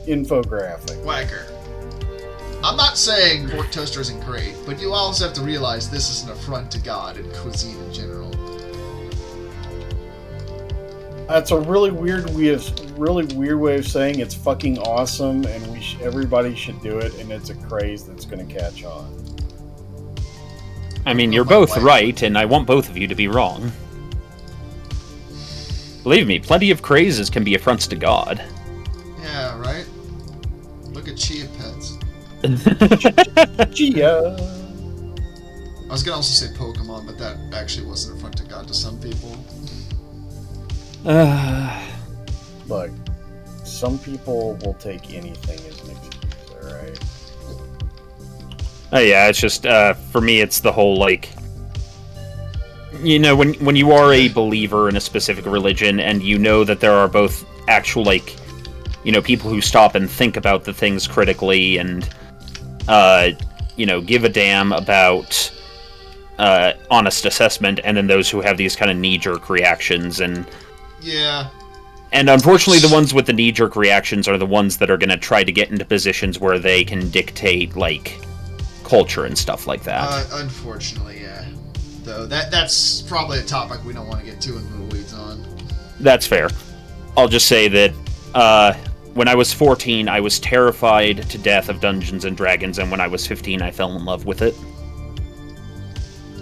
infographic. Whacker. I'm not saying pork toaster isn't great, but you also have to realize this is an affront to God and cuisine in general. That's a really weird way of saying it's fucking awesome, and everybody should do it, and it's a craze that's going to catch on. I mean, you're both right, and I want both of you to be wrong. Believe me, plenty of crazes can be affronts to God. Yeah, right? Look at Chia Pets. Gia. I was gonna also say Pokemon, but that actually was an affront to God to some people. Look, some people will take anything as an excuse, alright? Oh yeah, it's just, for me, it's the whole, like... You know, when you are a believer in a specific religion, and you know that there are both actual, like, you know, people who stop and think about the things critically, and, you know, give a damn about honest assessment, and then those who have these kind of knee-jerk reactions, and... Yeah. And unfortunately, the ones with the knee-jerk reactions are the ones that are going to try to get into positions where they can dictate, like, culture and stuff like that. Unfortunately, yeah. Though that's probably a topic we don't want to get too into the weeds on. That's fair. I'll just say that when I was 14, I was terrified to death of Dungeons and Dragons, and when I was 15, I fell in love with it.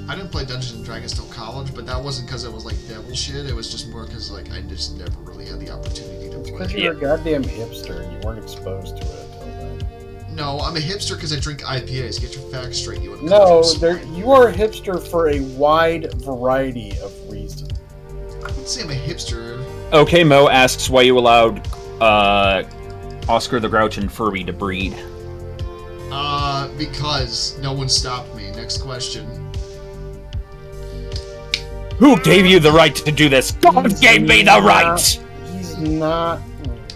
I didn't play Dungeons and Dragons till college, but that wasn't because it was like devil shit. It was just more because like I just never really had the opportunity to play. Because you're a goddamn hipster and you weren't exposed to it until then. No, I'm a hipster because I drink IPAs. Get your facts straight, you. No, you are a hipster for a wide variety of reasons. I wouldn't say I'm a hipster. Okay, Mo asks why you allowed Oscar the Grouch and Furby to breed. Because no one stopped me. Next question. Who gave you the right to do this? God gave me the right! He's not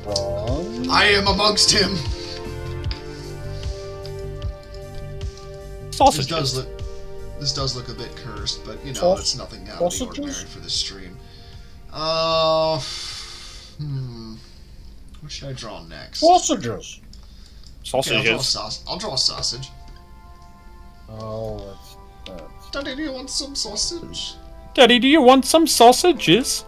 wrong. I am amongst him. Sausages. This does look a bit cursed, but you know, it's nothing out of the ordinary for this stream. What should I draw next? Sausages. Okay, I'll draw a sausage. Oh, Daddy, do you want some sausage? Daddy, do you want some sausages?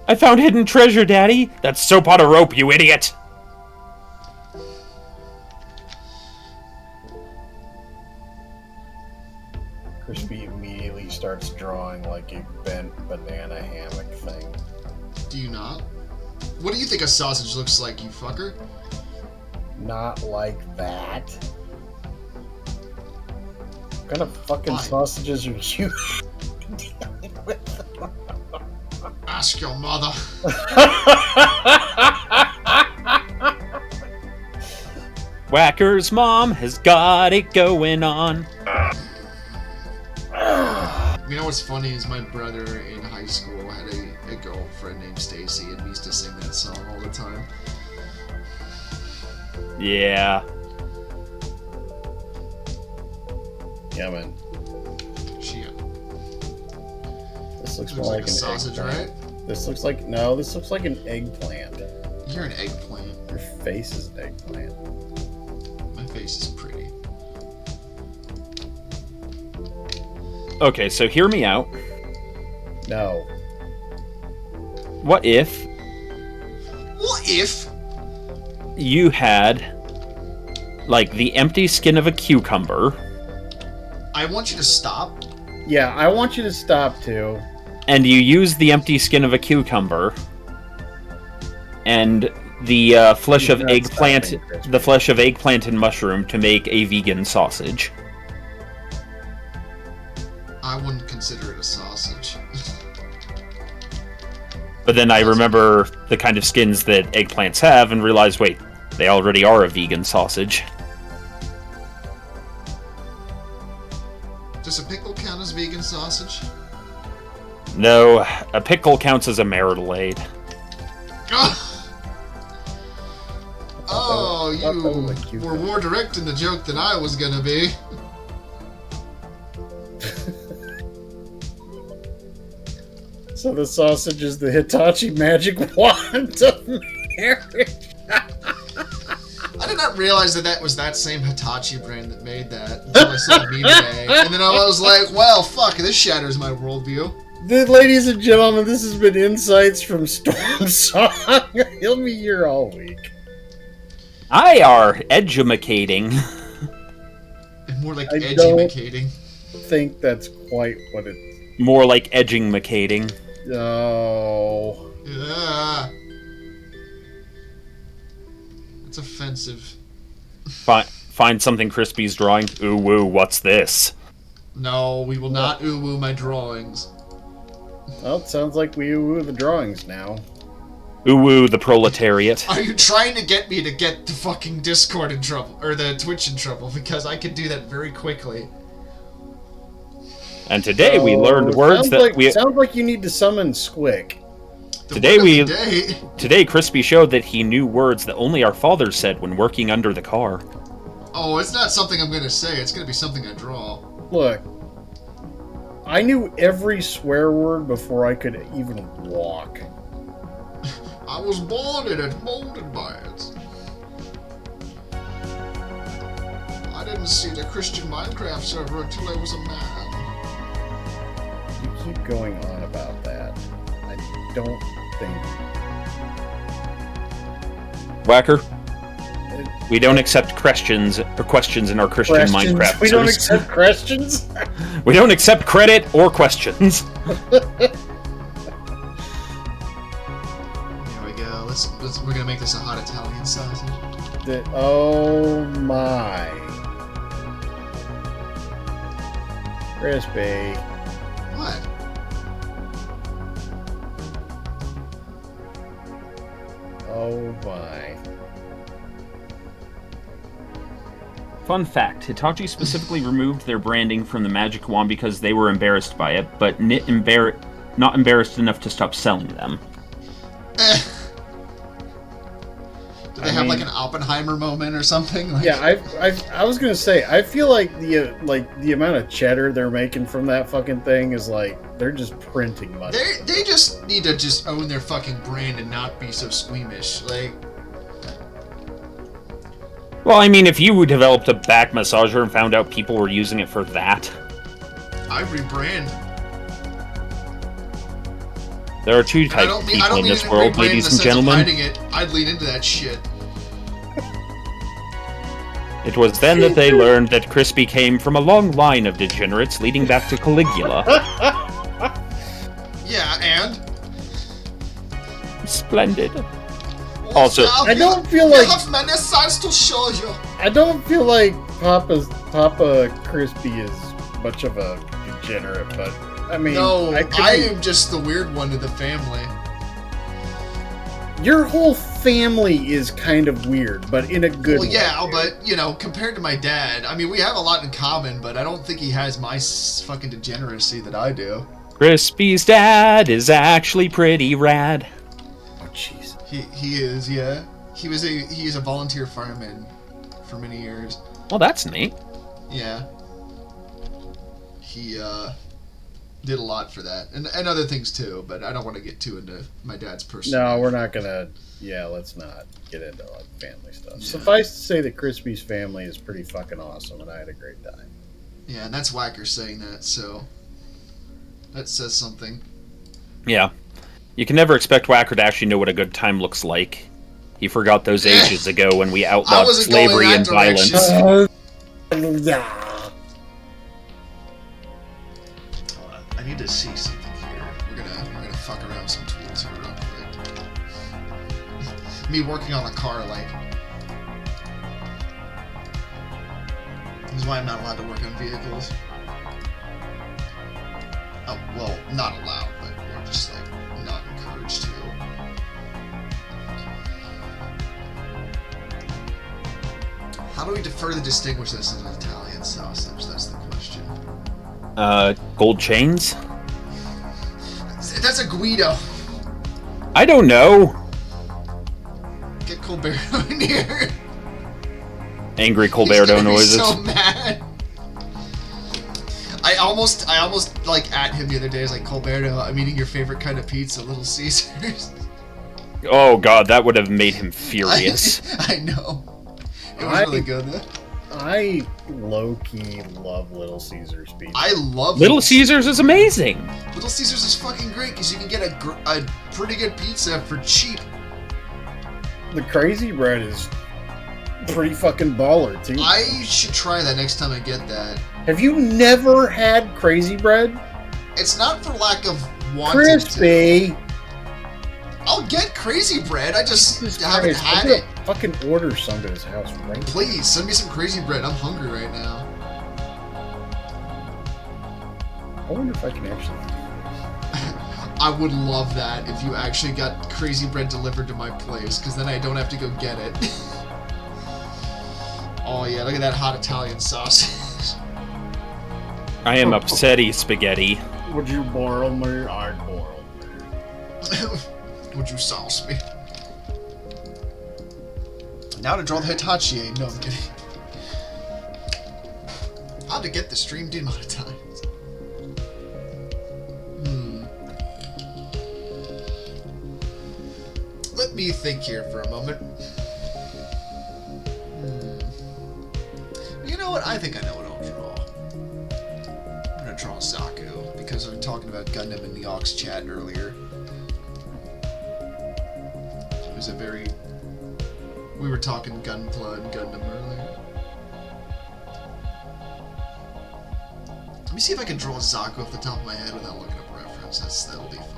I found hidden treasure, Daddy. That's soap on a rope, you idiot. Krispy immediately starts drawing like a bent banana hammock thing. Do you not? What do you think a sausage looks like, you fucker? Not like that. What kind of fucking sausages are you dealing with? Ask your mother. Whacker's mom has got it going on. You know what's funny is my brother in high school had a girlfriend named Stacy, and we used to sing that song all the time. Yeah. Yeah, man. Shit. This looks Looks more like like a an sausage, eggplant. right? This looks like an eggplant. You're an eggplant. Your face is an eggplant. My face is pretty. Okay, so hear me out. No. What if you had, like, the empty skin of a cucumber? I want you to stop. Yeah, I want you to stop too. And you use the empty skin of a cucumber and the flesh of eggplant, the flesh of eggplant and mushroom to make a vegan sausage. I wouldn't consider it a sausage. But then I remember the kind of skins that eggplants have and realized, wait, they already are a vegan sausage. Does a pickle count as vegan sausage? No, a pickle counts as a marmalade. Oh, you were more direct in the joke than I was gonna be. So the sausage is the Hitachi magic wand of marriage. I did not realize that was that same Hitachi brand that made that until I saw a meme today. And then I was like, well, fuck, this shatters my worldview. Ladies and gentlemen, this has been Insights from Storm Song. He'll be here all week. I are edumacating. And more like I edumacating. I think that's quite what it... More like edging-macating. Oh. Yeah. It's offensive. Find something Krispy's drawing. Ooh woo, what's this? No, we will not ooh-woo my drawings. Well, it sounds like we ooh the drawings now. Ooh woo, the proletariat. Are you trying to get me to get the fucking Discord in trouble? Or the Twitch in trouble? Because I could do that very quickly. And today we learned words Sounds like you need to summon Squick. Today Krispy showed that he knew words that only our fathers said when working under the car. Oh, it's not something I'm gonna say. It's gonna be something I draw. Look, I knew every swear word before I could even walk. I was born in it, molded by it. I didn't see the Christian Minecraft server until I was a man. You keep going on about that. I don't think... Whacker, we don't accept questions in our Christian Minecraft. We don't accept questions? We don't accept credit or questions. There we go. We're gonna make this a hot Italian sausage. Oh my. Crispy. What? Oh my. Fun fact, Hitachi specifically removed their branding from the magic wand because they were embarrassed by it, but not embarrassed enough to stop selling them. Do they have like an Oppenheimer moment or something? Like... Yeah, I was gonna say, I feel like the amount of cheddar they're making from that fucking thing is like they're just printing money. They just need to just own their fucking brand and not be so squeamish. Like, Well, I mean, if you developed a back massager and found out people were using it for that... I rebrand. There are two types of people in this world, ladies and gentlemen. I'd lean into that shit. It was then that they learned that Krispy came from a long line of degenerates leading back to Caligula. Yeah, and? Splendid. Also, I don't feel like... I have many sides to show you. I don't feel like Papa Crispy is much of a degenerate, but I mean... No, I am just the weird one of the family. Your whole family is kind of weird, but in a good way. Well, yeah, but, you know, compared to my dad, I mean, we have a lot in common, but I don't think he has my fucking degeneracy that I do. Crispy's dad is actually pretty rad. Oh, jeez. He is, yeah. He is a volunteer fireman for many years. Well, that's neat. Yeah. He did a lot for that, and other things too. But I don't want to get too into my dad's personal. No, life. we're not gonna. Yeah, let's not get into like family stuff. Yeah. Suffice to say that Crispy's family is pretty fucking awesome, and I had a great time. Yeah, and that's Whacker saying that, so that says something. Yeah. You can never expect Whacker to actually know what a good time looks like. He forgot those ages ago when we outlawed slavery and violence. I need to see something here. We're gonna fuck around with some tools here real quick. Me working on a car, like. This is why I'm not allowed to work on vehicles. Oh, well, not allowed, but we're just like not encouraged to. How do we further distinguish this as an Italian sausage? That's the question. Gold chains? That's a Guido. I don't know. Get Colbert in here. Angry Colberto noises. He's so mad. almost like at him the other day. I was like, Colberto, I'm eating your favorite kind of pizza, Little Caesars. Oh god, that would have made him furious. I know. It was really good though. I low-key love Little Caesars pizza. I love Little Caesars is amazing. Little Caesars is fucking great because you can get a pretty good pizza for cheap. The crazy bread is pretty fucking baller too. I should try that next time I get that. Have you never had crazy bread? It's not for lack of wanting Crispy. to. I'll get crazy bread. I just Jesus haven't Christ, had I'm it. gonna fucking order some to his house right now. Please send me some crazy bread. I'm hungry right now. I wonder if I can actually. I would love that if you actually got crazy bread delivered to my place, because then I don't have to go get it. Oh yeah, look at that hot Italian sausage. I am upsetty spaghetti. Would you boil me? I'd boil me. Would you sauce me? Now to draw the Hitachi. No, I'm kidding. How to get the stream demonetized? Let me think here for a moment. You know what? I think I know what I'll draw. I'm gonna draw Zaku because we were talking about Gundam in the Aux chat earlier. It was a very... We were talking Gunpla and Gundam earlier. Let me see if I can draw Zaku off the top of my head without looking up reference. That'll be fun.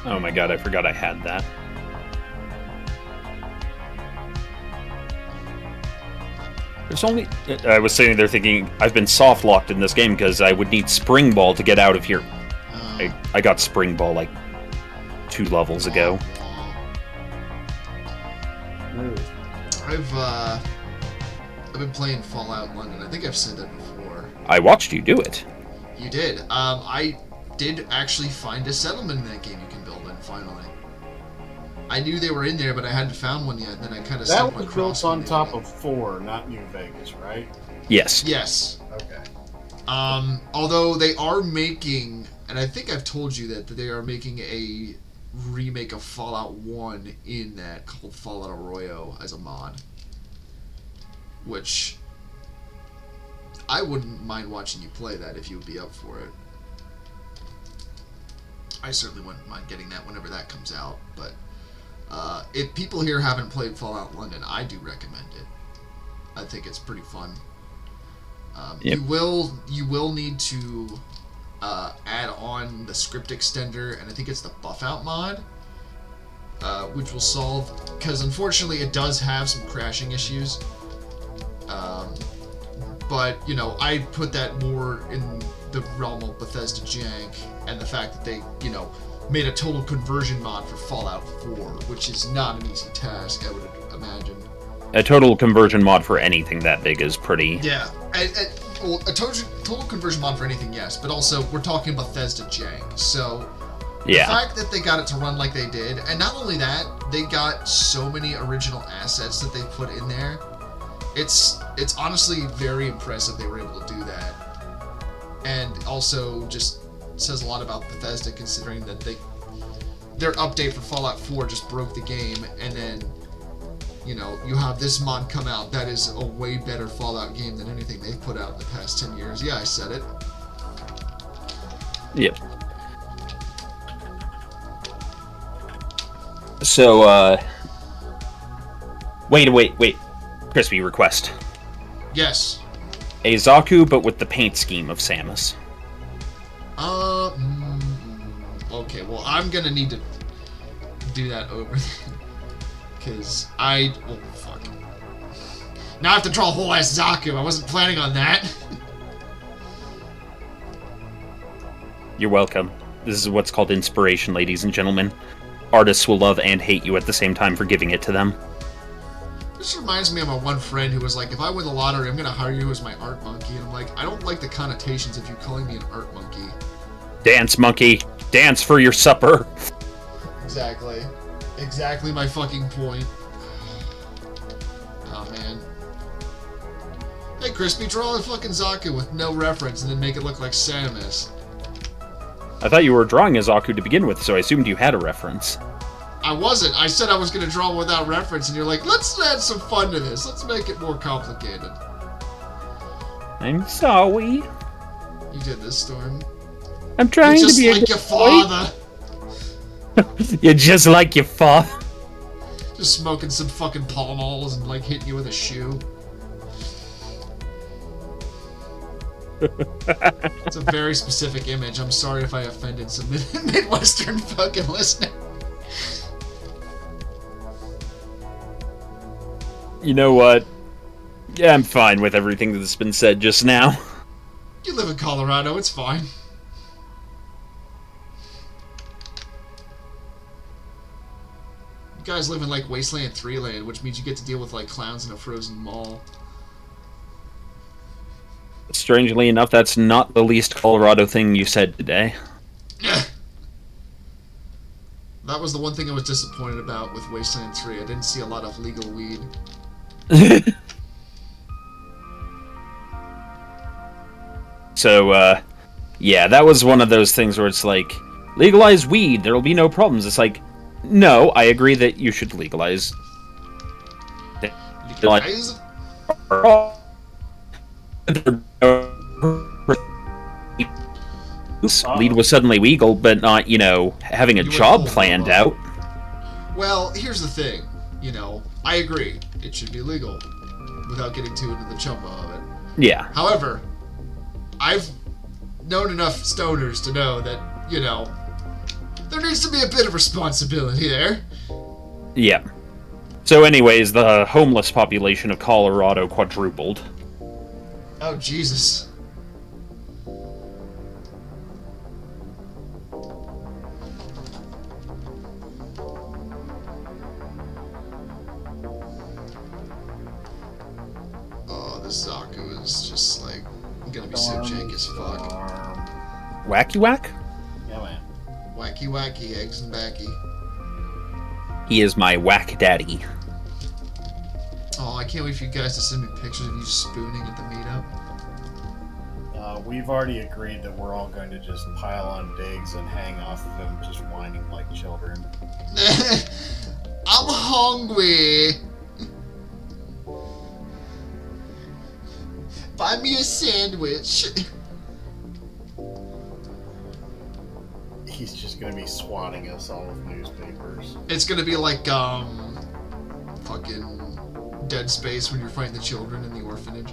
Oh my god, I forgot I had that. There's only... I was sitting there thinking, I've been soft-locked in this game because I would need Spring Ball to get out of here. I got Spring Ball like 2 levels ago. I've been playing Fallout London. I think I've said that before. I watched you do it. You did. I did actually find a settlement in that game you can build in, finally. I knew they were in there, but I hadn't found one yet, and then I kind of That stumbled was across built one on the top other of 4, not New Vegas, right? Yes. Yes. Okay. Although they are making, and I think I've told you that they are making a remake of Fallout 1 in that called Fallout Arroyo as a mod. Which I wouldn't mind watching you play that if you would be up for it. I certainly wouldn't mind getting that whenever that comes out, but if people here haven't played Fallout London, I do recommend it. I think it's pretty fun. Yep. You will need to add on the script extender, and I think it's the buff out mod, which will solve, because unfortunately it does have some crashing issues. But you know, I put that more in the realm of Bethesda jank, and the fact that they, you know, made a total conversion mod for Fallout 4, which is not an easy task, I would imagine. A total conversion mod for anything that big is pretty... Yeah, well, a total conversion mod for anything, yes, but also we're talking Bethesda jank, so Yeah. the fact that they got it to run like they did, and not only that, they got so many original assets that they put in there. It's honestly very impressive they were able to do that, and also just says a lot about Bethesda, considering that their update for Fallout 4 just broke the game, and then, you know, you have this mod come out that is a way better Fallout game than anything they've put out in the past 10 years. Yeah, I said it. Yep. So, Wait. Crispy request. Yes. A Zaku, but with the paint scheme of Samus. Okay, well, I'm gonna need to do that over because oh, fuck. Now I have to draw a whole ass Zaku. I wasn't planning on that. You're welcome. This is what's called inspiration, ladies and gentlemen. Artists will love and hate you at the same time for giving it to them. This reminds me of my one friend who was like, if I win the lottery, I'm gonna hire you as my art monkey. And I'm like, I don't like the connotations of you calling me an art monkey. Dance, monkey. Dance for your supper. Exactly. Exactly my fucking point. Oh, man. Krispy, draw a fucking Zaku with no reference and then make it look like Samus. I thought you were drawing a Zaku to begin with, so I assumed you had a reference. I wasn't. I said I was going to draw without reference, and you're like, let's add some fun to this. Let's make it more complicated. I'm sorry. You did this, Storm. I'm trying You're to be like a your father. You're just like your father. Just smoking some fucking Pall Malls and like hitting you with a shoe. It's a very specific image. I'm sorry if I offended some Midwestern fucking listener. You know what? Yeah, I'm fine with everything that's been said just now. You live in Colorado, it's fine. You guys live in like Wasteland 3 land, which means you get to deal with like clowns in a frozen mall. Strangely enough, that's not the least Colorado thing you said today. That was the one thing I was disappointed about with Wasteland 3. I didn't see a lot of legal weed. So, yeah, that was one of those things where it's like, legalize weed, there'll be no problems. It's like, no, I agree that you should legalize. Guys? Weed was suddenly legal, but not, you know, having a job planned out. Well, here's the thing. You know, I agree. It should be legal without getting too into the chumba of it. Yeah. However, I've known enough stoners to know that, you know, there needs to be a bit of responsibility there. Yeah. So anyways, the homeless population of Colorado quadrupled. Oh, Jesus. Oh, this Zaku is just, like, gonna be so jank as fuck. Wacky Whack? Yeah, man. Wacky wacky, eggs and backy. He is my whack daddy. Oh, I can't wait for you guys to send me pictures of you spooning at the meetup. We've already agreed that we're all going to just pile on digs and hang off of them, just whining like children. I'm hungry. Buy me a sandwich. He's just gonna be swatting us all with newspapers. It's gonna be like, fucking Dead Space when you're fighting the children in the orphanage.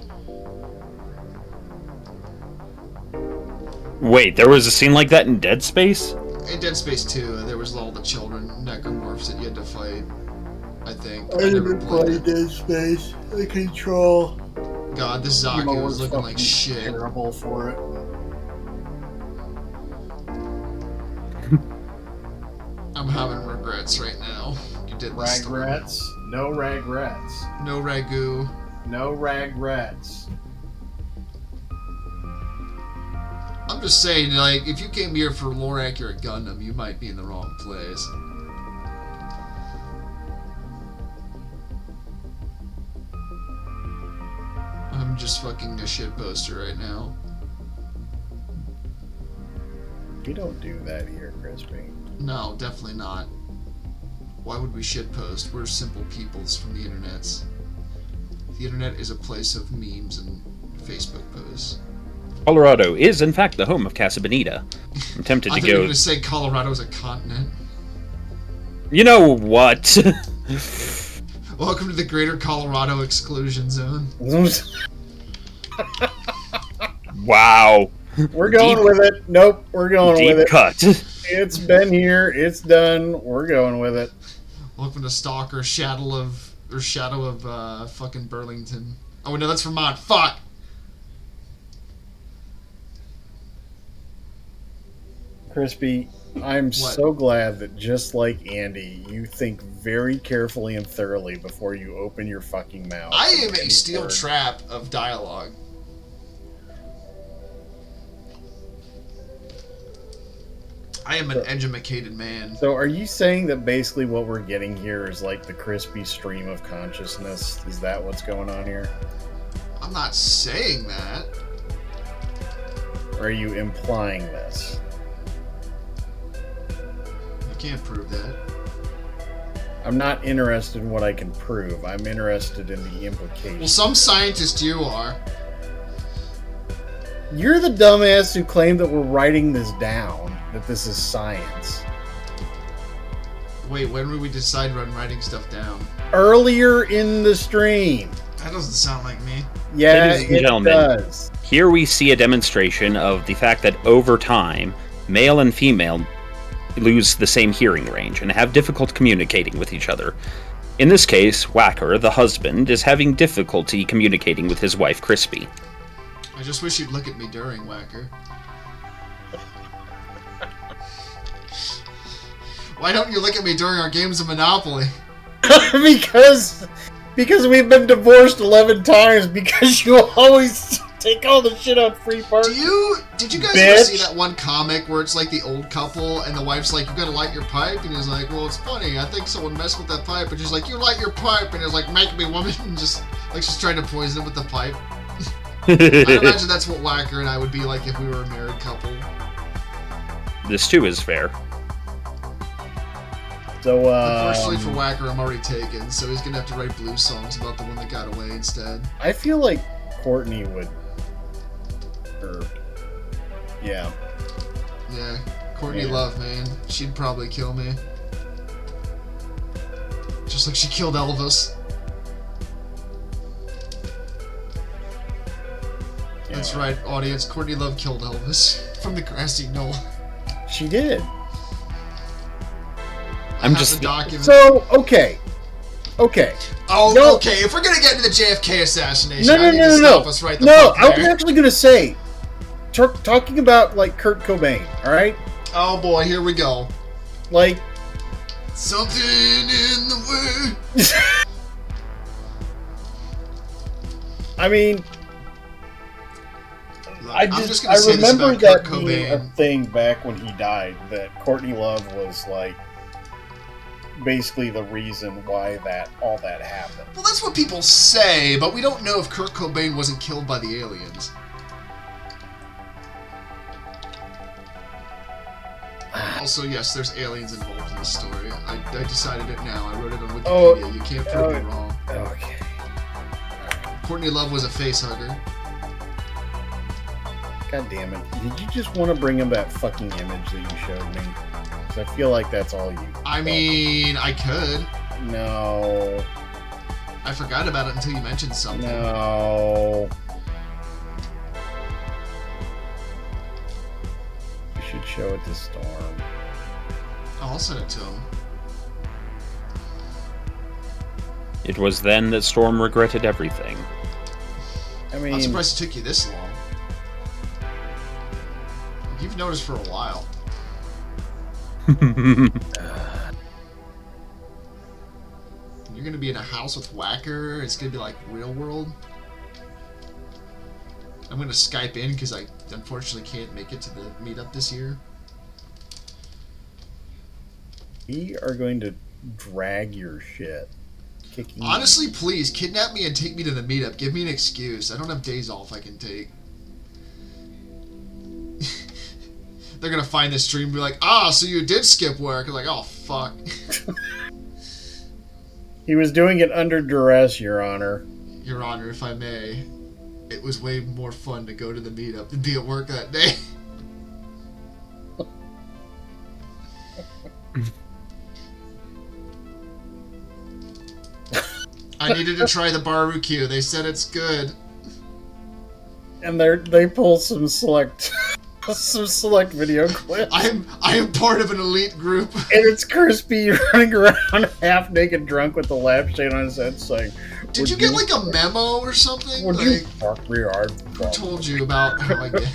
Wait, there was a scene like that in Dead Space? In Dead Space 2, there was all the children necromorphs that you had to fight, I think. I never never played Dead Space. The control. God, this Zaku is looking like shit. Terrible for it. I'm having regrets right now. You did this. Ragrats? No ragrats. No ragu. No ragrats. I'm just saying, like, if you came here for lore-accurate Gundam, you might be in the wrong place. I'm just fucking a shit poster right now. We don't do that here, Crispy. No, definitely not. Why would we shitpost? We're simple peoples from the internets. The internet is a place of memes and Facebook posts. Colorado is, in fact, the home of Casa Bonita. I'm tempted I to thought you were go... going to say Colorado is a continent. You know what? Welcome to the Greater Colorado Exclusion Zone. Wow. We're going with it. Nope, we're going with Deep it. cut. It's been here. It's done. We're going with it. Welcome to Stalker, Shadow of fucking Burlington. Oh, no, that's Vermont. Fuck! Crispy, I'm so glad that just like Andy, you think very carefully and thoroughly before you open your fucking mouth. I am a steel trap of dialogue. I am an edumacated man. So are you saying that basically what we're getting here is like the Crispy stream of consciousness? Is that what's going on here? I'm I'm not saying that. Or are you implying this? You can't prove that. I'm not interested in what I can prove. I'm interested in the implications. Well, some scientist you are. You're the dumbass who claimed that we're writing this down, that this is science. Wait, when would we decide on writing stuff down? Earlier in the stream. That doesn't sound like me. Yeah, Ladies and it gentlemen, does. Here we see a demonstration of the fact that over time, male and female lose the same hearing range and have difficulty communicating with each other. In this case, Whacker, the husband, is having difficulty communicating with his wife, Krispy. I just wish you'd look at me during, Whacker. Why don't you look at me during our games of Monopoly? because we've been divorced 11 times because you always take all the shit on free parking. Did you guys Bitch. ever see that one comic where it's like the old couple and the wife's like, you gotta light your pipe? And he's like, well, it's funny, I think someone messed with that pipe. And she's like, you light your pipe. And he's like, make me woman. And just, like, she's trying to poison him with the pipe. I imagine that's what Whacker and I would be like if we were a married couple. This too is fair. So, Unfortunately for Whacker, I'm already taken, so he's gonna have to write blues songs about the one that got away instead. I feel like Courtney would... Yeah. Yeah, Courtney Yeah. Love, man. She'd probably kill me. Just like she killed Elvis. That's right, audience. Courtney Love killed Elvis from the grassy knoll. She did. I'm I have just- the document. So, okay. Okay. Oh, No. okay. If we're gonna get into the JFK assassination, No, I no, need no, to no, stop no. us right the No, fuck I was there. actually going to say, talking about, like, Kurt Cobain, alright? Oh boy, here we go. Like, Something in the way. I mean, Look, I I'm just gonna say this remember about that Kurt being a Cobain. thing back when he died, that Courtney Love was, like, basically the reason why all that happened. Well, that's what people say, but we don't know if Kurt Cobain wasn't killed by the aliens. Also, yes, there's aliens involved in this story. I decided it now. I wrote it on Wikipedia. Oh, You can't prove me wrong. Okay. Courtney Love was a face hugger. God damn it. Did you just want to bring him that fucking image that you showed me? 'Cause I feel like that's all you... I mean, I could. No. I forgot about it until you mentioned something. No. You should show it to Storm. Oh, I'll send it to him. It was then that Storm regretted everything. I I'm mean, surprised it took you this long. You've noticed for a while. You're gonna be in a house with Whacker. It's gonna be like real world. I'm gonna Skype in because I unfortunately can't make it to the meetup this year. we are going to drag your shit. Kicking Honestly, please kidnap me and take me to the meetup. Give me an excuse. I don't have days off I can take. They're gonna find this stream and be like, so you did skip work. I'm like, oh fuck. He was doing it under duress, Your Honor. Your Honor, if I may, it was way more fun to go to the meetup than be at work that day. I needed to try the barbecue. They said it's good. And they pull some select video clips. I am part of an elite group. And it's Crispy running around half naked drunk with the lampshade on his head saying, Did you get like a memo or something? Would you Like, fuck me hard? who told you about how I did?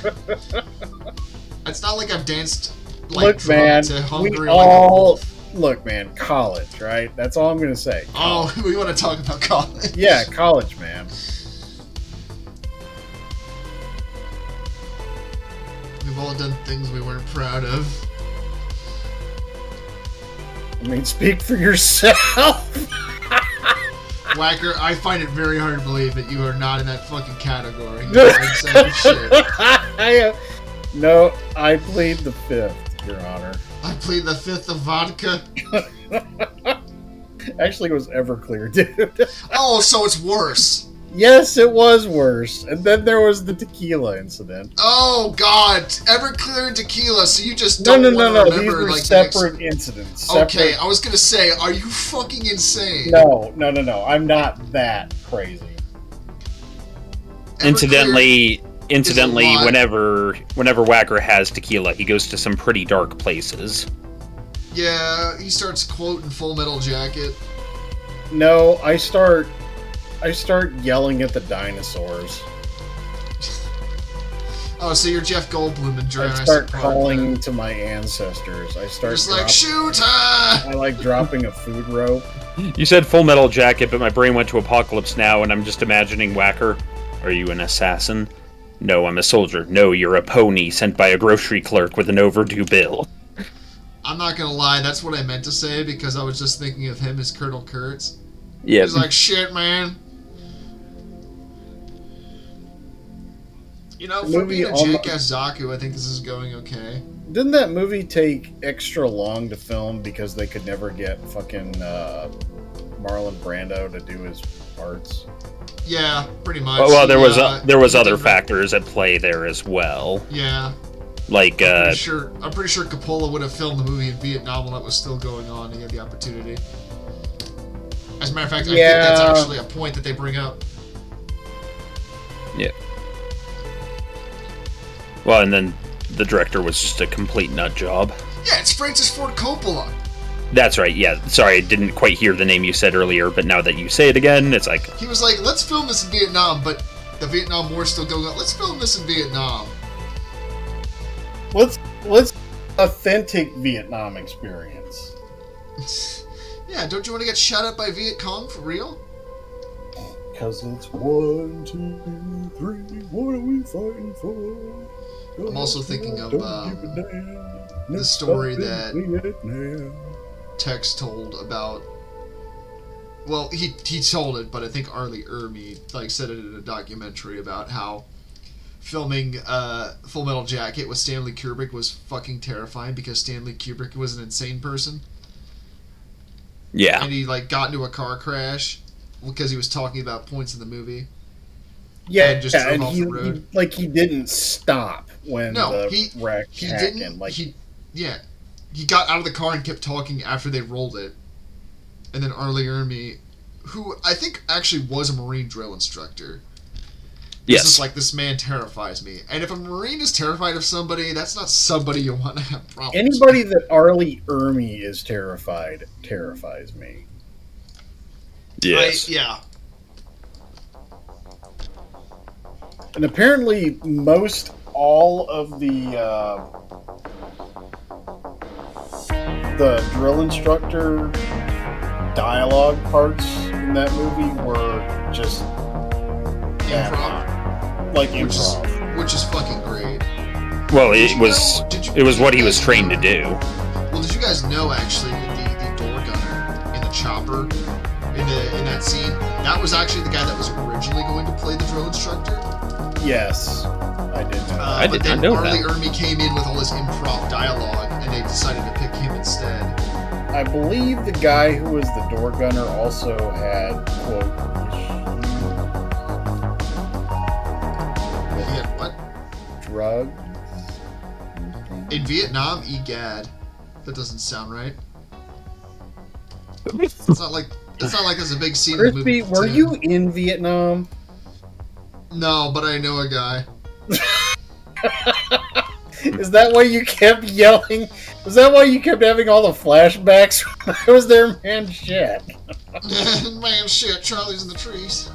It's not like I've danced like Look, drunk man, to we hungry like a all... wolf. Look, man, college, right? That's all I'm going to say. Oh, we want to talk about college. Yeah, college, man. We've all done things we weren't proud of. I mean, speak for yourself. Whacker, I find it very hard to believe that you are not in that fucking category. You sack of shit. No, I plead the fifth, Your Honor. I plead the fifth of vodka. Actually, it was Everclear, dude. Oh, so it's worse. Yes, it was worse. And then there was the tequila incident. Oh, God. Everclear and tequila, so you just don't No. want to These remember, were like, separate incidents. Okay, I was gonna say, are you fucking insane? No. I'm not that crazy. Everclear Incidentally, is a lot. whenever Whacker has tequila, he goes to some pretty dark places. Yeah, he starts quoting Full Metal Jacket. No, I start yelling at the dinosaurs. Oh, so you're Jeff Goldblum in Jurassic I start Park, calling man. to my ancestors. I start Just like, shoot! I like dropping a food rope. You said Full Metal Jacket, but my brain went to Apocalypse Now, and I'm just imagining Whacker. Are you an assassin? No, I'm a soldier. No, you're a pony sent by a grocery clerk with an overdue bill. I'm not gonna lie, that's what I meant to say because I was just thinking of him as Colonel Kurtz. Yeah. He's like, shit, man. You know, for Movie being a jackass Zaku, I think this is going okay. Didn't that movie take extra long to film because they could never get fucking Marlon Brando to do his parts? Yeah, pretty much. Well, there was he other did- factors at play there as well. Yeah. Like, I'm pretty sure Coppola would have filmed the movie in Vietnam while it was still going on. He had the opportunity. As a matter of fact, I think that's actually a point that they bring up. yeah. Well, and then the director was just a complete nut job. Yeah, it's Francis Ford Coppola. That's right, yeah. Sorry, I didn't quite hear the name you said earlier, but now that you say it again, it's like... He was like, let's film this in Vietnam, but the Vietnam War's still going on. Let's film this in Vietnam. Let's authentic Vietnam experience. Yeah, don't you want to get shot up by Viet Cong for real? Cause it's 1, 2, 3, what are we fighting for? I'm also thinking of the story that Tex told about. Well, he told it, but I think Arlie Ermey said it in a documentary about how filming Full Metal Jacket with Stanley Kubrick was fucking terrifying because Stanley Kubrick was an insane person. Yeah. And he got into a car crash because he was talking about points in the movie. Yeah, and just drove and off the road. he didn't stop when the wreck happened. He got out of the car and kept talking after they rolled it. And then Arlie Ermey, who I think actually was a Marine drill instructor. Yes. This is this man terrifies me. And if a Marine is terrified of somebody, that's not somebody you want to have problems Anybody with. that Arlie Ermey is terrifies me. Yes. Yeah. And apparently most all of the drill instructor dialogue parts in that movie were just Improv. Improv. Which is fucking great. Well, Did it you was know- did you- it was did what you he was guys trained to know- do. Well, did you guys know actually that the door gunner in the chopper in that scene, that was actually the guy that was originally going to play the drill instructor? Yes, I did know. I But did then not know Arlie that. Ermey came in with all his improv dialogue, and they decided to pick him instead. I believe the guy who was the door gunner also had quote He had what? drugs. In Vietnam, egad. That doesn't sound right. It's not like there's a big scene in the movie. Krispy, were you in Vietnam? No, but I know a guy. Is that why you kept yelling? Was that why you kept having all the flashbacks when I was there, man? Shit. Man, shit, Charlie's in the trees.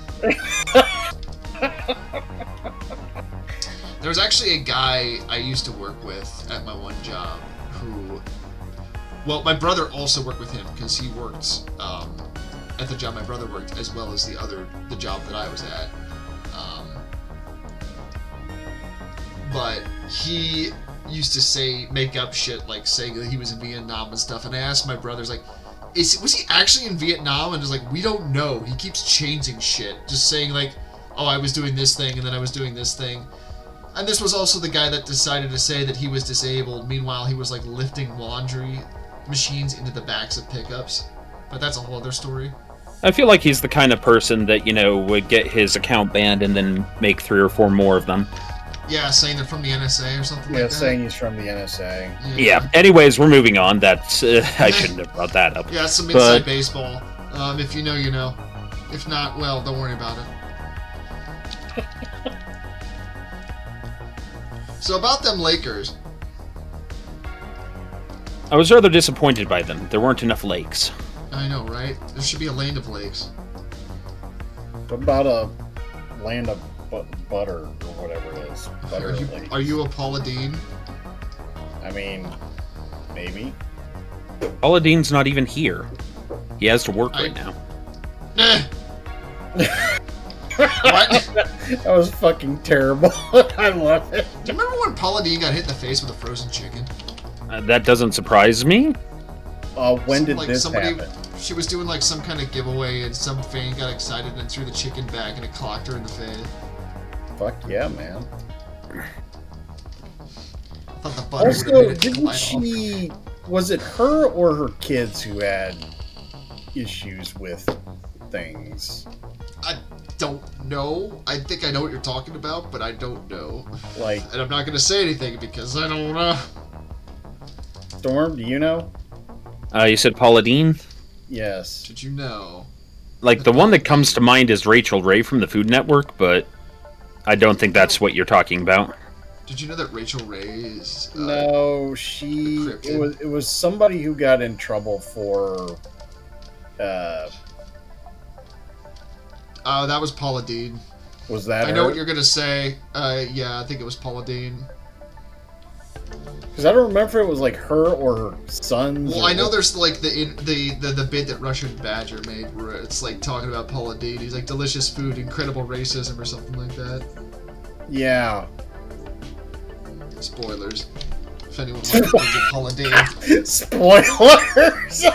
There was actually a guy I used to work with at my one job who... Well, my brother also worked with him because he worked at the job my brother worked as well as the job that I was at. But he used to make up shit, saying that he was in Vietnam and stuff. And I asked my brothers, Was he actually in Vietnam and just like, we don't know. He keeps changing shit. Just saying like, oh, I was doing this thing and then I was doing this thing. And this was also the guy that decided to say that he was disabled. Meanwhile, he was like lifting laundry machines into the backs of pickups. But that's a whole other story. I feel like he's the kind of person that, would get his account banned and then make 3 or 4 more of them. Yeah, saying they're from the NSA or something like that. Yeah, saying he's from the NSA. Yeah. Anyways, we're moving on. That's I shouldn't have brought that up. Yeah, some inside baseball. If you know, you know. If not, well, don't worry about it. So about them Lakers. I was rather disappointed by them. There weren't enough lakes. I know, right? There should be a land of lakes. What about a land of butter or whatever it is? Butter Are you a Paula Deen? I mean, maybe. Paula Dean's not even here. He has to work right now. What? That was fucking terrible. I love it. Do you remember when Paula Deen got hit in the face with a frozen chicken? That doesn't surprise me. When did this happen? She was doing like some kind of giveaway and some fan got excited and threw the chicken back and it clocked her in the face. Fuck yeah, man. I thought the butter would have Also, made it didn't glide she... Was it her or her kids who had issues with things? I don't know. I think I know what you're talking about, but I don't know. Like... And I'm not going to say anything because I don't know. Storm, do you know? You said Paula Dean? Yes. Did you know? Like, the one that comes to mind is Rachel Ray from the Food Network, but I don't think that's what you're talking about. Did you know that Rachel Ray is... No, it was somebody who got in trouble for... Oh, that was Paula Deen. Was that I know what you're going to say. Yeah, I think it was Paula Deen. Because I don't remember if it was like her or her sons. Well, I know there's like the bit that Russian Badger made where it's like talking about Paula Deen. He's like delicious food, incredible racism, or something like that. Yeah. Spoilers. If anyone wants to think of Paula Deen. Spoilers.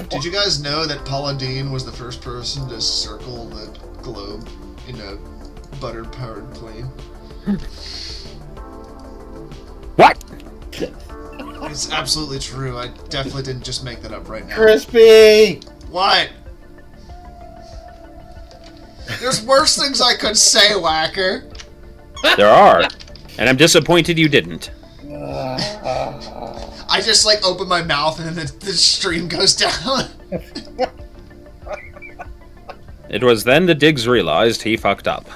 Did you guys know that Paula Deen was the first person to circle the globe in a butter-powered plane? What? It's absolutely true. I definitely didn't just make that up right now. Krispy! What? There's worse things I could say, Whacker. There are. And I'm disappointed you didn't. I just like open my mouth and then the stream goes down. It was then that Diggs realized he fucked up.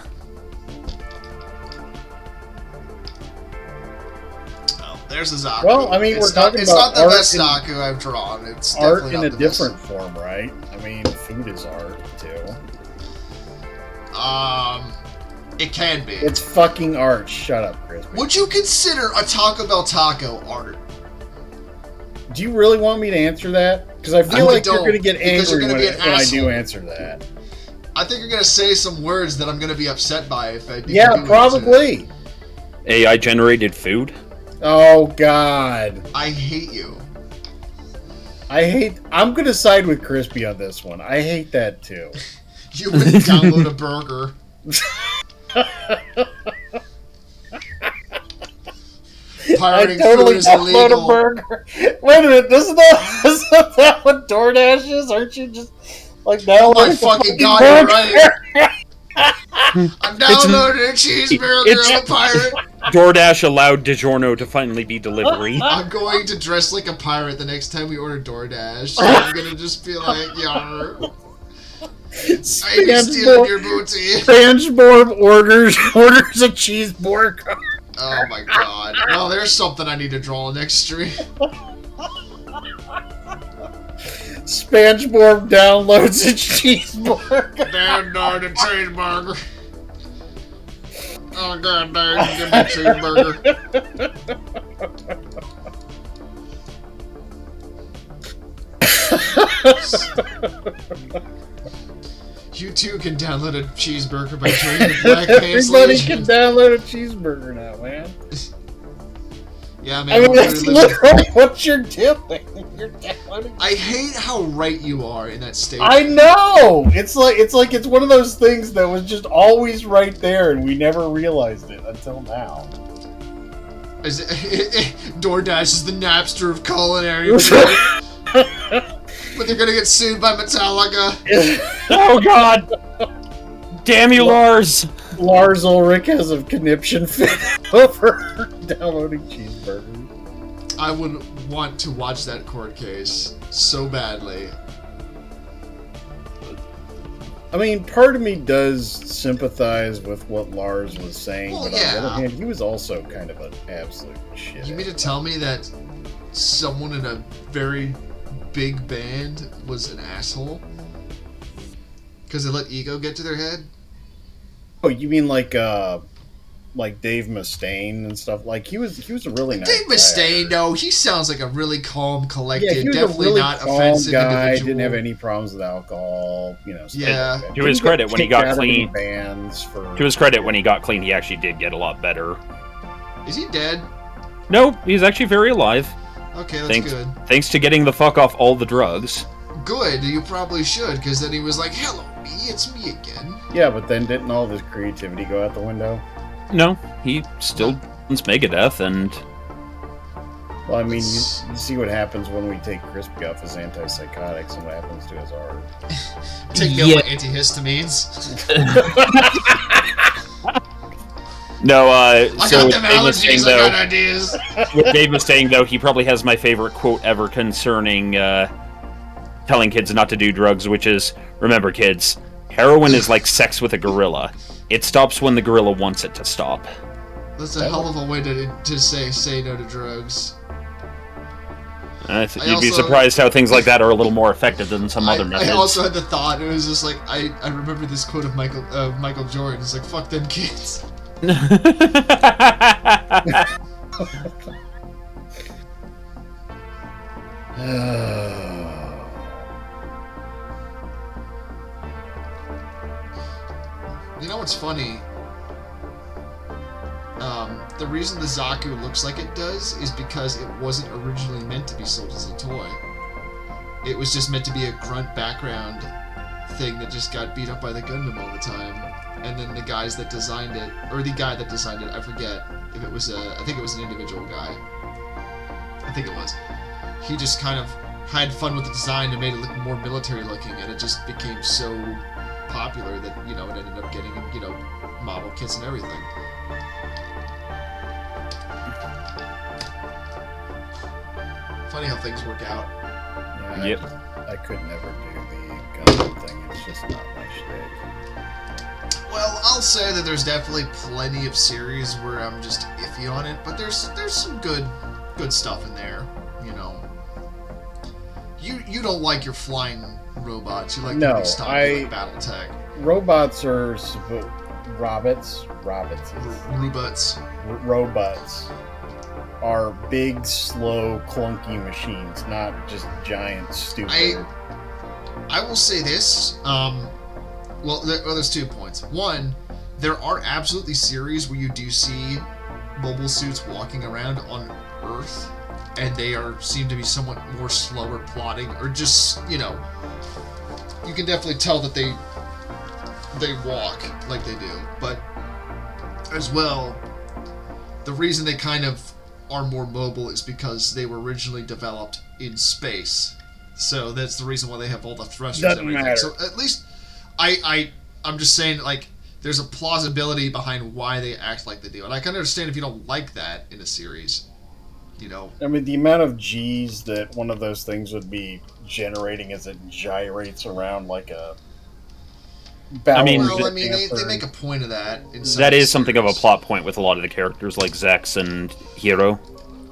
Oh, there's a Zaku. Well, I mean, we're talking it's about not the art best and- Zaku I've drawn. It's Art definitely in not a the different best. form, right? I mean, food is art, too. It can be. It's fucking art. Shut up, Krispy. Would you consider a Taco Bell taco art? Do you really want me to answer that? Because I feel really like you're don't, going to get because you're angry gonna when be an I do asshole. answer that. I think you're gonna say some words that I'm gonna be upset by if I do. Yeah, do probably. AI generated food? Oh, God. I hate you. I'm going to side with Krispy on this one. I hate that, too. You would download a burger. Pirating food is illegal. a burger. Wait a minute, isn't that what DoorDash is? Aren't you just like Oh downloading my fucking god, burger? you're right. I'm downloading a cheeseburger. I'm a pirate. DoorDash allowed DiGiorno to finally be delivery. I'm going to dress like a pirate the next time we order DoorDash. So I'm gonna just be like, yar. I ain't stealing your booty. SpongeBob orders a cheeseburger. Oh my god. Well, there's something I need to draw next stream. SpongeBob downloads a cheeseburger. Download a cheeseburger. Oh god dang, give me a cheeseburger. You too can download a cheeseburger by joining the Black Pants Everybody Legion. can download a cheeseburger now, man. Yeah, I man. mean, we're that's literally- literally what you're doing. You're downloading. I hate how right you are in that statement. I know. It's one of those things that was just always right there, and we never realized it until now. DoorDash is the Napster of culinary. But they're gonna get sued by Metallica. Oh God! Damn you, Lars! Lars Ulrich has a conniption fit over downloading cheeseburgers. I would want to watch that court case so badly. I mean, part of me does sympathize with what Lars was saying, Well, but on yeah. the other hand, he was also kind of an absolute shit. You mean to tell me that someone in a very big band was an asshole? Because they let ego get to their head? Oh, you mean like Dave Mustaine and stuff? Like he was a really nice Dave guy. Mustaine, no, he sounds like a really calm, collected, Yeah, he was definitely a really not calm offensive guy. individual. Didn't have any problems with alcohol. You know. Stuff Yeah. like that. To his Didn't get credit, when he kicked got out of any clean- bands for. To his credit, when he got clean, he actually did get a lot better. Is he dead? No, he's actually very alive. Okay, that's Thanks, good. thanks to getting the fuck off all the drugs. Good, you probably should, because then he was like, hello, me, it's me again. Yeah, but then didn't all of his creativity go out the window? No, he still runs Megadeth, and Well, I mean, you see what happens when we take Crispy off his antipsychotics and what happens to his art. Take me Yeah. off my antihistamines. no. I So got them with Dave Mustaine, allergies, I though, got ideas. with Dave Mustaine, though, he probably has my favorite quote ever concerning telling kids not to do drugs, which is, remember, kids, heroin is like sex with a gorilla. It stops when the gorilla wants it to stop. That's a hell of a way to say no to drugs. You'd be also- surprised how things like that are a little more effective than some other methods. I also had the thought, it was just like, I remember this quote of Michael Jordan, it's like, fuck them kids. You know what's funny? The reason the Zaku looks like it does is because it wasn't originally meant to be sold as a toy. It was just meant to be a grunt background thing that just got beat up by the Gundam all the time. And then the guys that designed it, or the guy that designed it, I forget if it was I think it was an individual guy. I think it was. He just kind of had fun with the design and made it look more military looking, and it just became so popular that, it ended up getting, model kits and everything. Funny how things work out. Yeah, Yep. I could never do the Gundam thing. It's just not my shtick. Well, I'll say that there's definitely plenty of series where I'm just iffy on it, but there's some good stuff in there, You don't like your flying robots. You like No, to be stopped like BattleTech. Robots are robots robots are big, slow, clunky machines, not just giant, stupid. I will say this. There's 2 points. One, there are absolutely series where you do see mobile suits walking around on Earth, and they seem to be somewhat more slower plotting, or just you can definitely tell that they walk like they do. But as well, the reason they kind of are more mobile is because they were originally developed in space. So that's the reason why they have all the thrusters Doesn't and everything. matter. So at least I'm just saying, like, there's a plausibility behind why they act like they do. And I can understand if you don't like that in a series. I mean, the amount of G's that one of those things would be generating as it gyrates around like a I mean, Well, I mean, they make a point of that. In some That of the is something of a series. plot point with a lot of the characters, like Zex and Hiro.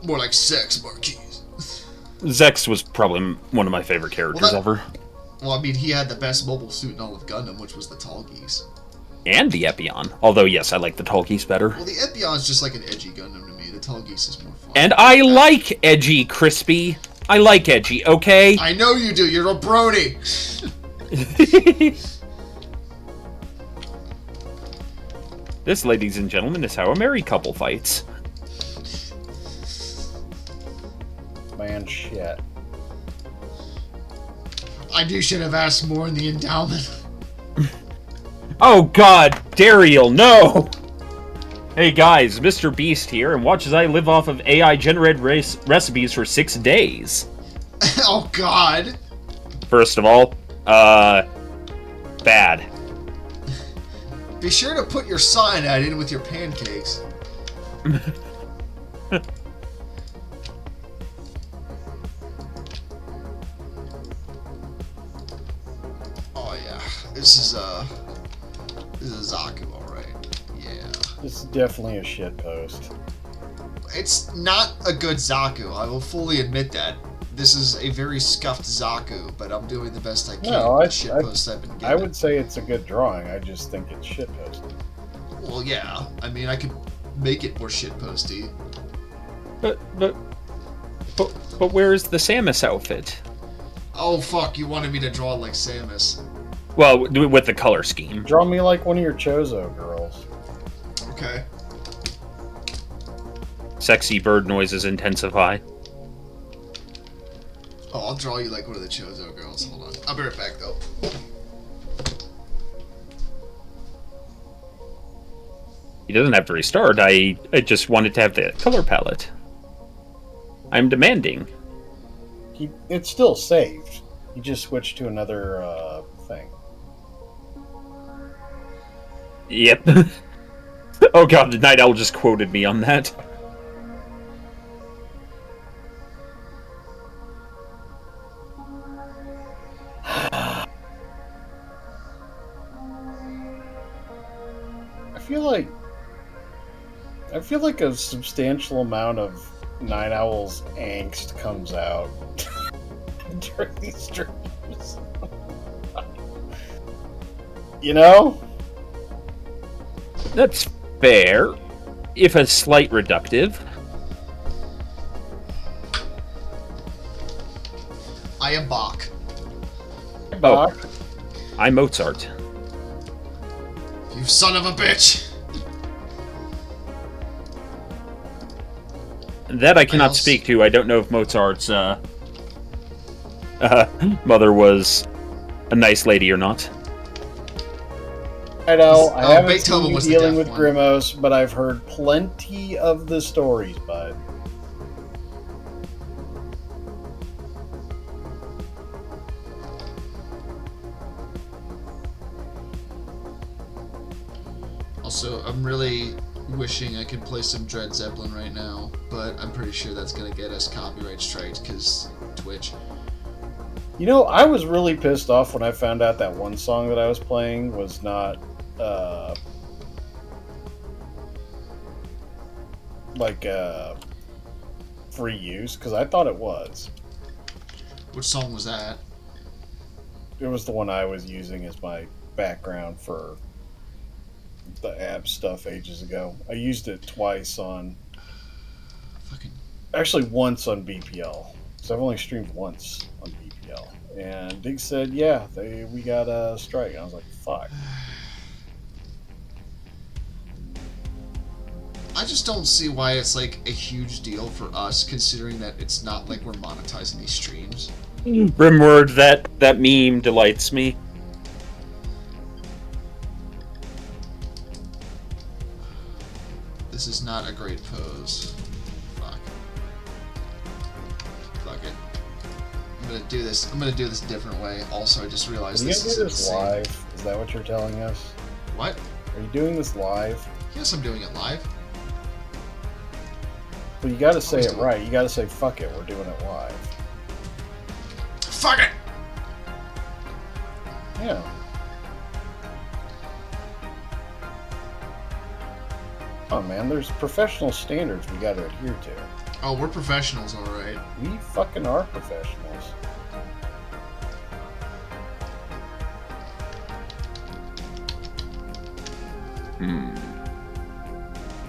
More like sex marquees. Zex was probably one of my favorite characters that- ever. Well, I mean, he had the best mobile suit in all of Gundam, which was the Tall Geese. And the Epion. Although, yes, I like the Tall Geese better. Well, the Epion's just like an edgy Gundam to me. The Tall Geese is more fun. And I like edgy Crispy. I like edgy, okay? I know you do. You're a brony. This, ladies and gentlemen, is how a married couple fights. man shit. I should have asked more in the endowment. Oh God, Dariel, no! Hey guys, Mr. Beast here, and watch as I live off of AI-generated recipes for 6 days. Oh God! First of all, bad. Be sure to put your cyanide in with your pancakes. Oh yeah, this is Zaku, alright. Yeah. This is definitely a shit post. It's not a good Zaku, I will fully admit that. This is a very scuffed Zaku, but I'm doing the best I can with the shit posts I've been getting. I would say it's a good drawing, I just think it's shit posted. Well, yeah. I mean, I could make it more shit posty. But where's the Samus outfit? Oh fuck, you wanted me to draw it like Samus. Well, with the color scheme. Draw me like one of your Chozo girls. Okay. Sexy bird noises intensify. Oh, I'll draw you like one of the Chozo girls. Hold on. I'll be right back, though. He doesn't have to restart. I just wanted to have the color palette. I'm demanding. It's still saved. He just switched to another thing. Yep. Oh God, the Night Owl just quoted me on that. I feel like a substantial amount of Night Owl's angst comes out during these streams. You know? That's fair, if a slight reductive. I am Bach. Oh, I'm Mozart. You son of a bitch! That I cannot speak to. I don't know if Mozart's mother was a nice lady or not. I know, I haven't Beethoven seen you was the dealing deaf with one. Grimos, but I've heard plenty of the stories, bud. Also, I'm really wishing I could play some Dread Zeppelin right now, but I'm pretty sure that's gonna get us copyright strikes, because Twitch. You know, I was really pissed off when I found out that one song that I was playing was not, free use, because I thought it was. Which song was that? It was the one I was using as my background for the app stuff ages ago. I used it twice on... Actually, once on BPL. So I've only streamed once on BPL. And Big said, yeah, we got a strike. And I was like, fuck. I just don't see why it's like a huge deal for us, considering that it's not like we're monetizing these streams. Grimward, that meme delights me. This is not a great pose. Fuck. Fuck it. I'm gonna do this a different way. Also, I just realized Are you this gonna is do this insane. live? Is that what you're telling us? What? Are you doing this live? Yes, I'm doing it live. Well, you gotta say Always it do it. right. You gotta say, fuck it, we're doing it live. Fuck it! Yeah. Oh man, there's professional standards we gotta adhere to. Oh, we're professionals, alright. We fucking are professionals.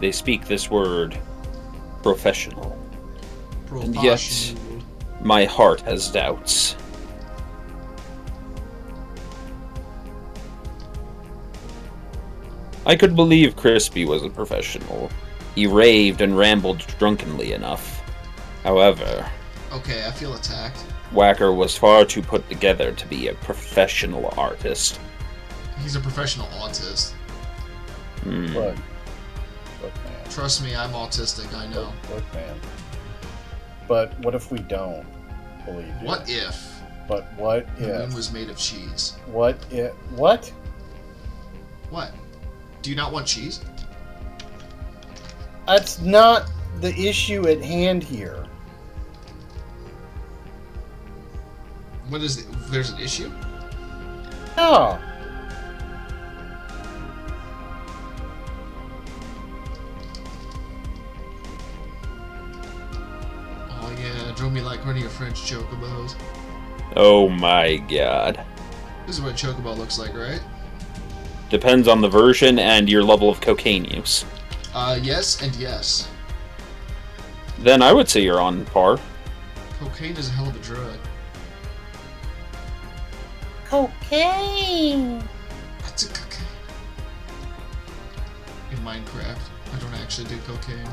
They speak this word, professional. And yet, Professional. my heart has doubts. I could believe Krispy was a professional. He raved and rambled drunkenly enough. However, Okay, I feel attacked. Whacker was far too put together to be a professional artist. He's a professional autist. Look, man. Trust me, I'm autistic, I know. Look, man. But what if we don't believe you? What if But what the moon if? was made of cheese? What if? What? What? Do you not want cheese? That's not the issue at hand here. What is it? There's an issue? No. Oh yeah, drove me like one of your French chocobos. Oh my god. This is what a chocobo looks like, right? Depends on the version and your level of cocaine use. Yes and yes. Then I would say you're on par. Cocaine is a hell of a drug. Cocaine. What's a cocaine? In Minecraft, I don't actually do cocaine.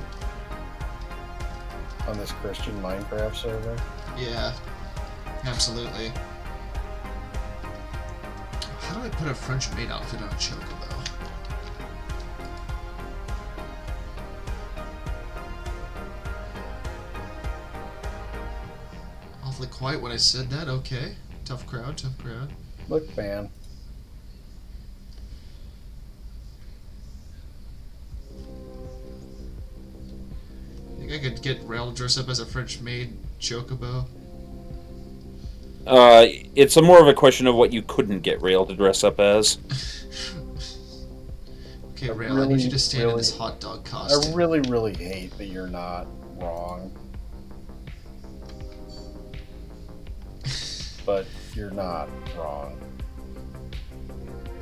On this Christian Minecraft server. Yeah, absolutely. How do I put a French maid outfit on a chocobo? Awfully quiet when I said that, okay. Tough crowd, tough crowd. Look, man. Think I could get Rail to dress up as a French maid chocobo? It's a more of a question of what you couldn't get Rail to dress up as. Okay, Rail, I need you to stand in this hot dog I costume. really hate that you're not wrong. But you're not wrong.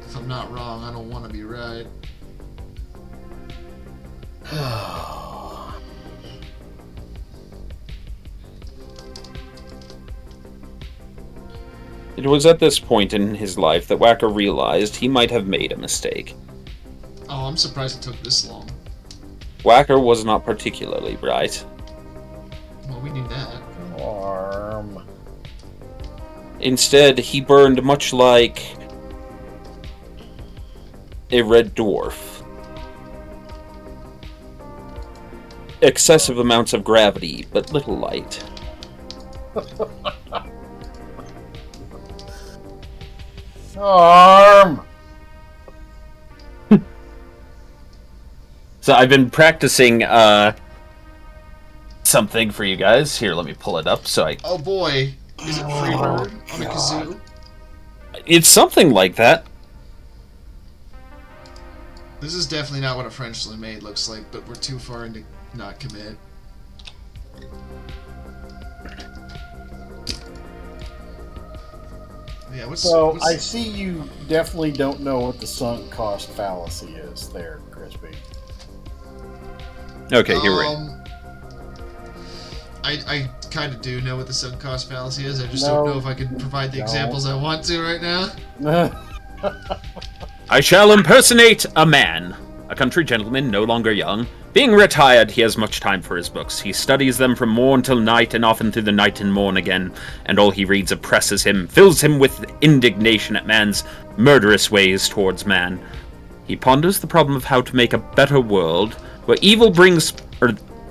If I'm not wrong, I don't want to be right. It was at this point in his life that Whacker realized he might have made a mistake. Oh, I'm surprised it took this long. Whacker was not particularly bright. Well, we knew that. Arm. Instead, he burned much like a red dwarf. Excessive amounts of gravity, but little light. Arm. So I've been practicing something for you guys. Here, let me pull it up so I... Oh boy, is it Freebird on a kazoo? It's something like that. This is definitely not what a Frenchly maid looks like, but we're too far into not commit. Yeah, what's I see you definitely don't know what the sunk cost fallacy is there, Krispy. Okay, you're right. I kind of do know what the sunk cost fallacy is. I just No, don't know if I can provide the don't. examples I want to right now. I shall impersonate a man, a country gentleman no longer young. Being retired, he has much time for his books. He studies them from morn till night, and often through the night and morn again, and all he reads oppresses him, fills him with indignation at man's murderous ways towards man. He ponders the problem of how to make a better world, where evil brings,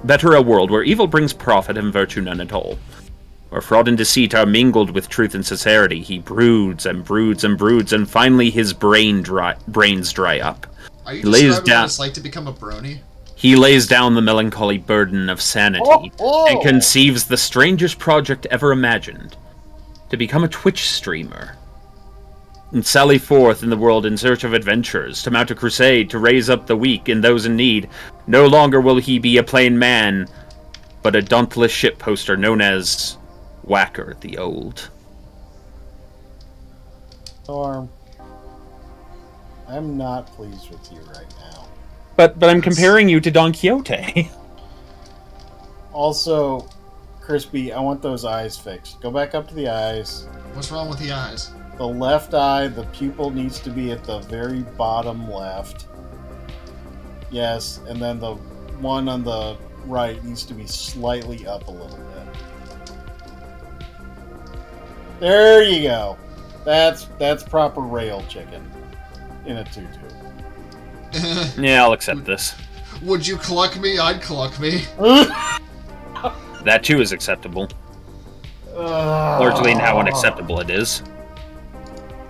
better a world where evil brings profit and virtue none at all. Where fraud and deceit are mingled with truth and sincerity, he broods and broods and broods, and finally his brains dry up. Are you Lays describing down- what it's like to become a brony? He lays down the melancholy burden of sanity and conceives the strangest project ever imagined, to become a Twitch streamer. And sally forth in the world in search of adventures, to mount a crusade, to raise up the weak and those in need. No longer will he be a plain man, but a dauntless shitposter known as Whacker the Old. Arm. I'm not pleased with you right now. But I'm comparing you to Don Quixote. Also, Crispy, I want those eyes fixed. Go back up to the eyes. What's wrong with the eyes? The left eye, the pupil needs to be at the very bottom left. Yes, and then the one on the right needs to be slightly up a little bit. There you go. That's proper rail chicken in a tutu. Yeah, I'll accept this. Would you cluck me? I'd cluck me. That too is acceptable. Largely in how unacceptable it is.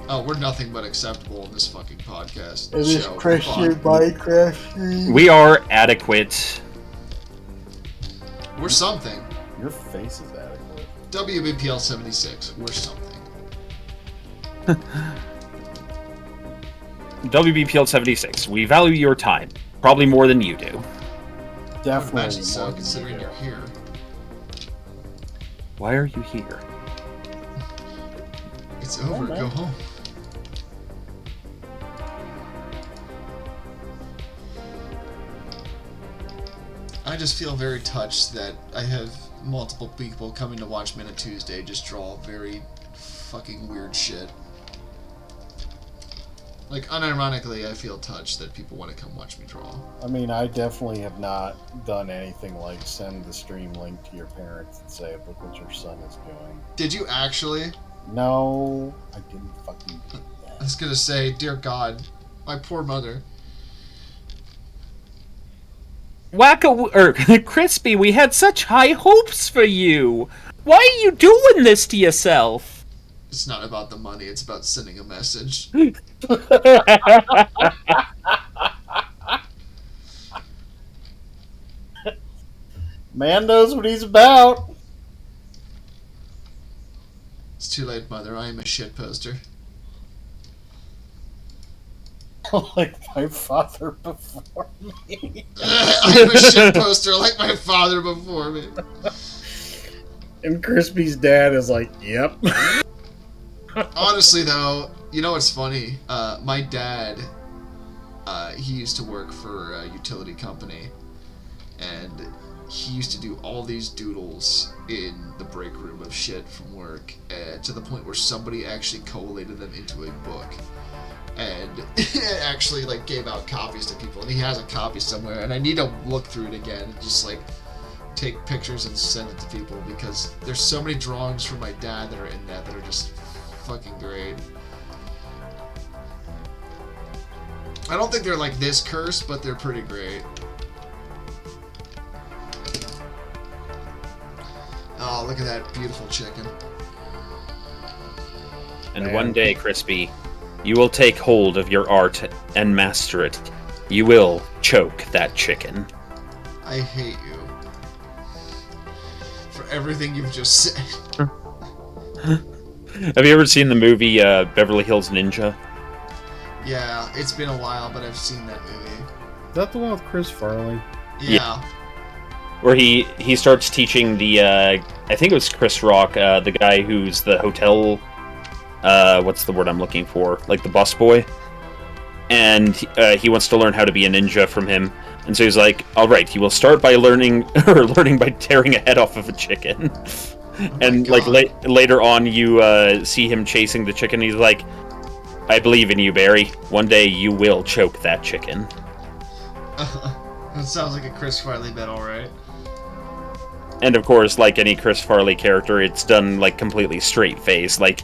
Oh, we're nothing but acceptable in this fucking podcast. It is show. Christian Minecraft. We are adequate. We're something. Your face is adequate. WBPL 76. We're something. WBPL 76. We value your time. Probably more than you do. Definitely. Imagine so, more considering than you're you here. Why are you here? It's over. man. Go home. I just feel very touched that I have multiple people coming to watch Minute Tuesday just draw very fucking weird shit. Like, unironically, I feel touched that people want to come watch me draw. I mean, I definitely have not done anything like send the stream link to your parents and say, look what your son is doing. Did you actually? No, I didn't fucking do I that. was gonna say, dear God, my poor mother. Krispy, we had such high hopes for you. Why are you doing this to yourself? It's not about the money, it's about sending a message. Man knows what he's about. It's too late, mother. I am a shit poster. Like my father before me. I am a shit poster like my father before me. And Crispy's dad is like, yep. Honestly, though, you know what's funny? My dad, he used to work for a utility company, and he used to do all these doodles in the break room of shit from work, to the point where somebody actually collated them into a book, and actually like gave out copies to people. And he has a copy somewhere, and I need to look through it again and just like take pictures and send it to people, because there's so many drawings from my dad that are in that are just fucking great. I don't think they're like this cursed, but they're pretty great. Oh, look at that beautiful chicken. And Man. one day, Krispy, you will take hold of your art and master it. You will choke that chicken. I hate you for everything you've just said. Have you ever seen the movie Beverly Hills Ninja? Yeah, it's been a while, but I've seen that movie. Is that the one with Chris Farley? Yeah. Where he starts teaching the, I think it was Chris Rock, the guy who's the hotel, what's the word I'm looking for? Like the busboy. And he wants to learn how to be a ninja from him. And so he's like, alright, he will start by learning by tearing a head off of a chicken. And like later on, you see him chasing the chicken. He's like, "I believe in you, Barry. One day you will choke that chicken." That sounds like a Chris Farley bit, all right. And of course, like any Chris Farley character, it's done like completely straight face, like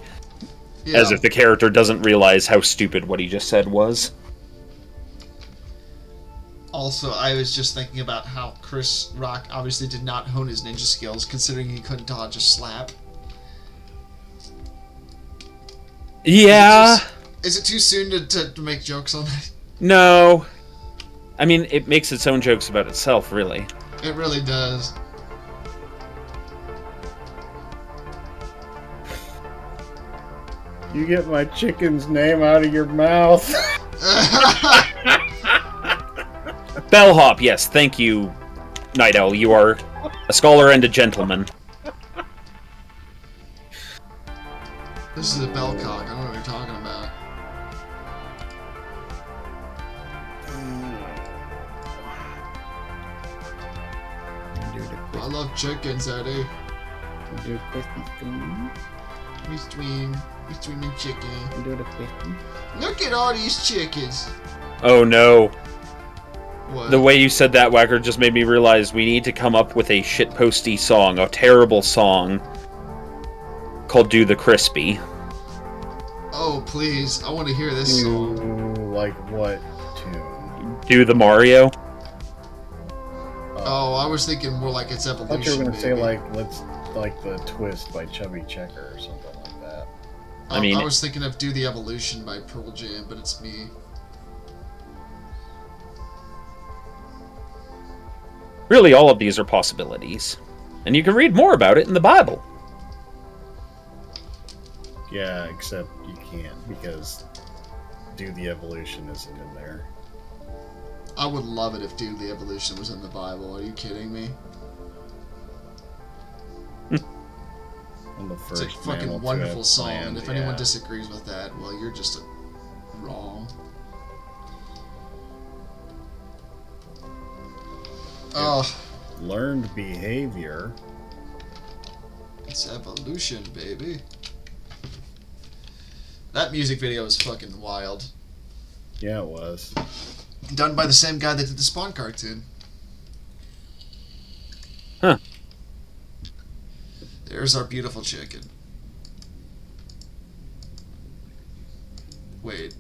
Yeah. as if the character doesn't realize how stupid what he just said was. Also, I was just thinking about how Chris Rock obviously did not hone his ninja skills, considering he couldn't dodge a slap. Yeah. Is it too soon to make jokes on that? No. I mean, it makes its own jokes about itself, really. It really does. You get my chicken's name out of your mouth. Bellhop, yes, thank you, Night Owl. You are a scholar and a gentleman. This is a bellcock. I don't know what you're talking about. I love chickens, Eddie. We streaming chicken. Look at all these chickens. Oh no. What? The way you said that, Whacker, just made me realize we need to come up with a shitposty song, a terrible song, called Do the Krispy. Oh, please. I want to hear this song. Like what tune? Do the Mario. Oh, I was thinking more like it's I Evolution. thought you were going to say, maybe. like the Twist by Chubby Checker or something like that. I mean, I was thinking of Do the Evolution by Pearl Jam, but it's me. really, all of these are possibilities. And you can read more about it in the Bible. Yeah, except you can't because Do the Evolution isn't in there. I would love it if Do the Evolution was in the Bible. Are you kidding me? And the It's first a fucking mammal to wonderful have song, land, and if anyone yeah. disagrees with that, well, you're just wrong. Oh, Learned behavior. it's evolution, baby. That music video is fucking wild. Yeah, it was. Done by the same guy that did the Spawn cartoon. Huh. There's our beautiful chicken. Wait.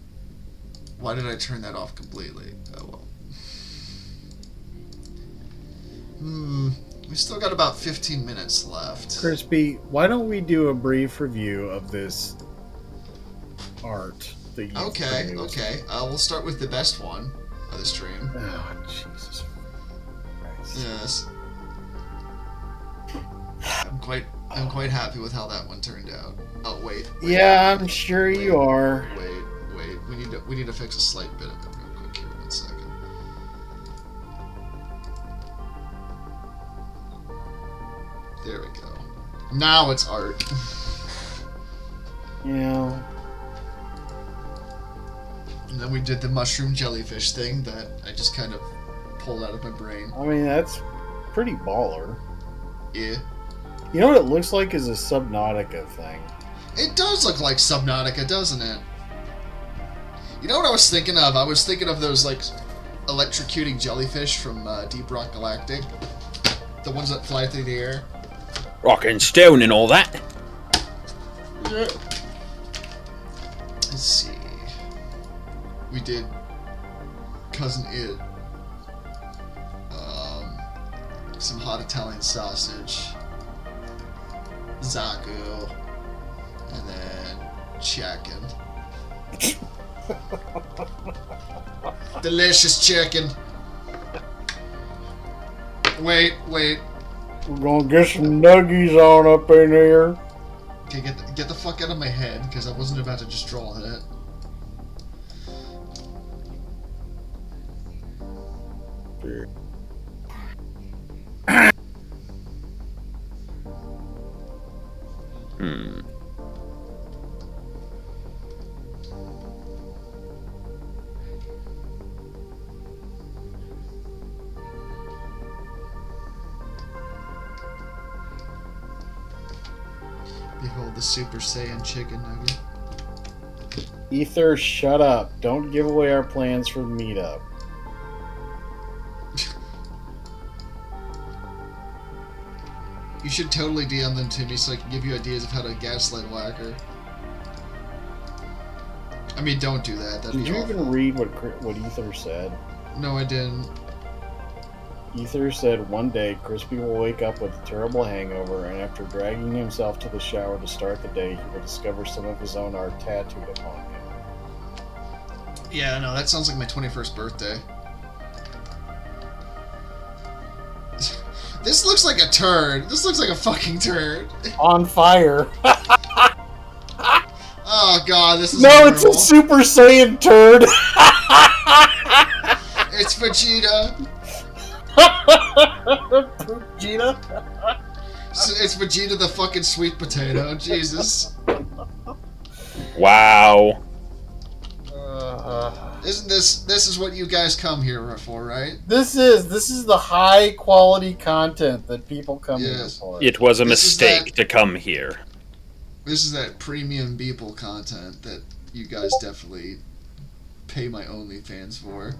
Why did I turn that off completely? Oh well. We still got about 15 minutes left. Krispy, why don't we do a brief review of this art that you Okay, produced? okay. We'll start with the best one of the stream. Oh, Jesus Christ. Yes. I'm quite happy with how that one turned out. Oh wait. Yeah, I'm sure you are. Wait. We need to fix a slight bit of it real quick here. 1 second. There we go. Now it's art. Yeah. And then we did the mushroom jellyfish thing that I just kind of pulled out of my brain. I mean, that's pretty baller. Yeah. You know what it looks like is a Subnautica thing. It does look like Subnautica, doesn't it? You know what I was thinking of? I was thinking of those, like, electrocuting jellyfish from Deep Rock Galactic. The ones that fly through the air. Rock and stone and all that. Yeah. Let's see. We did Cousin It. Some hot Italian sausage. Zaku. And then chicken. Delicious chicken. Wait. We're gonna get some nuggies on up in here. Okay, get the fuck out of my head, because I wasn't about to just draw that. Behold the Super Saiyan chicken nugget. Ether, shut up. Don't give away our plans for the meetup. You should totally DM them to me so I can give you ideas of how to gaslight Whacker. I mean, don't do that. That'd Did be you awful. even read what Ether said? No, I didn't. Ether said one day Crispy will wake up with a terrible hangover, and after dragging himself to the shower to start the day, he will discover some of his own art tattooed upon him. Yeah, no, that sounds like my 21st birthday. This looks like a turd. This looks like a fucking turd. On fire. Oh god, this is No, horrible. it's a Super Saiyan turd. It's Vegeta. Vegeta. It's Vegeta the fucking sweet potato. Jesus. Wow. Isn't this is what you guys come here for, right? This is the high quality content that people come here Yes. for. It was a This is mistake that- to come here. This is that premium Beeple content that you guys definitely pay my OnlyFans for.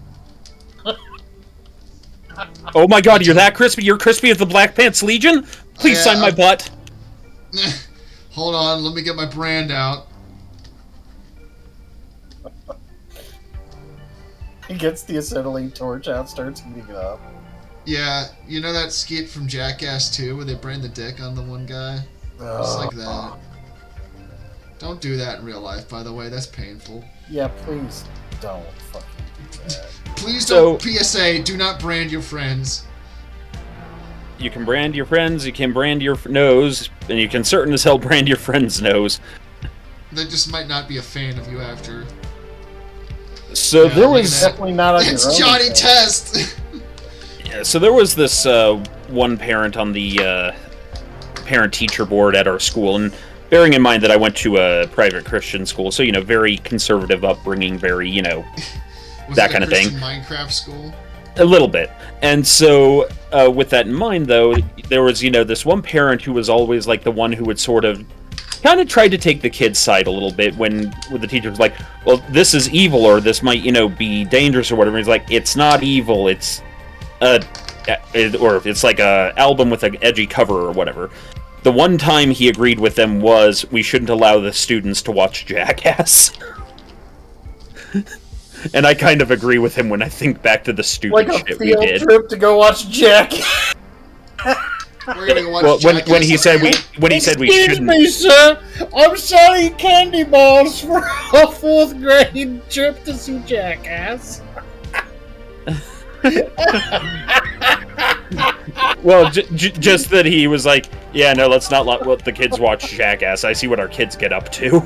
Oh my god, you're that crispy? You're crispy of the Black Pants Legion? Please Yeah, sign my butt. Hold on, let me get my brand out. He gets the acetylene torch out, starts heating it up. Yeah, you know that skit from Jackass 2 where they brand the dick on the one guy? Just like that. Don't do that in real life, by the way. That's painful. Yeah, please don't fucking do that. Please don't. PSA, do not brand your friends. You can brand your friends, you can brand your nose, and you can certain as hell brand your friend's nose. They just might not be a fan of you after. So Yeah, there was... Definitely not on your own. It's Johnny Test! Yeah, so there was this one parent on the parent-teacher board at our school, and bearing in mind that I went to a private Christian school, so, very conservative upbringing, very, that kind of thing. Minecraft school? A little bit. And so, with that in mind, though, there was, this one parent who was always, like, the one who would sort of kind of try to take the kid's side a little bit when the teacher was like, well, this is evil, or this might, be dangerous, or whatever. He's like, it's not evil, it's... or it's like a album with an edgy cover or whatever. The one time he agreed with them was we shouldn't allow the students to watch Jackass. And I kind of agree with him when I think back to the stupid shit we did. Like a field trip to go watch Jackass. We're gonna go watch Jackass. when he said we shouldn't. Me, sir. I'm selling candy balls for a 4th grade trip to see Jackass. Well, just that he was like, yeah, no, let's not let the kids watch Jackass. I see what our kids get up to.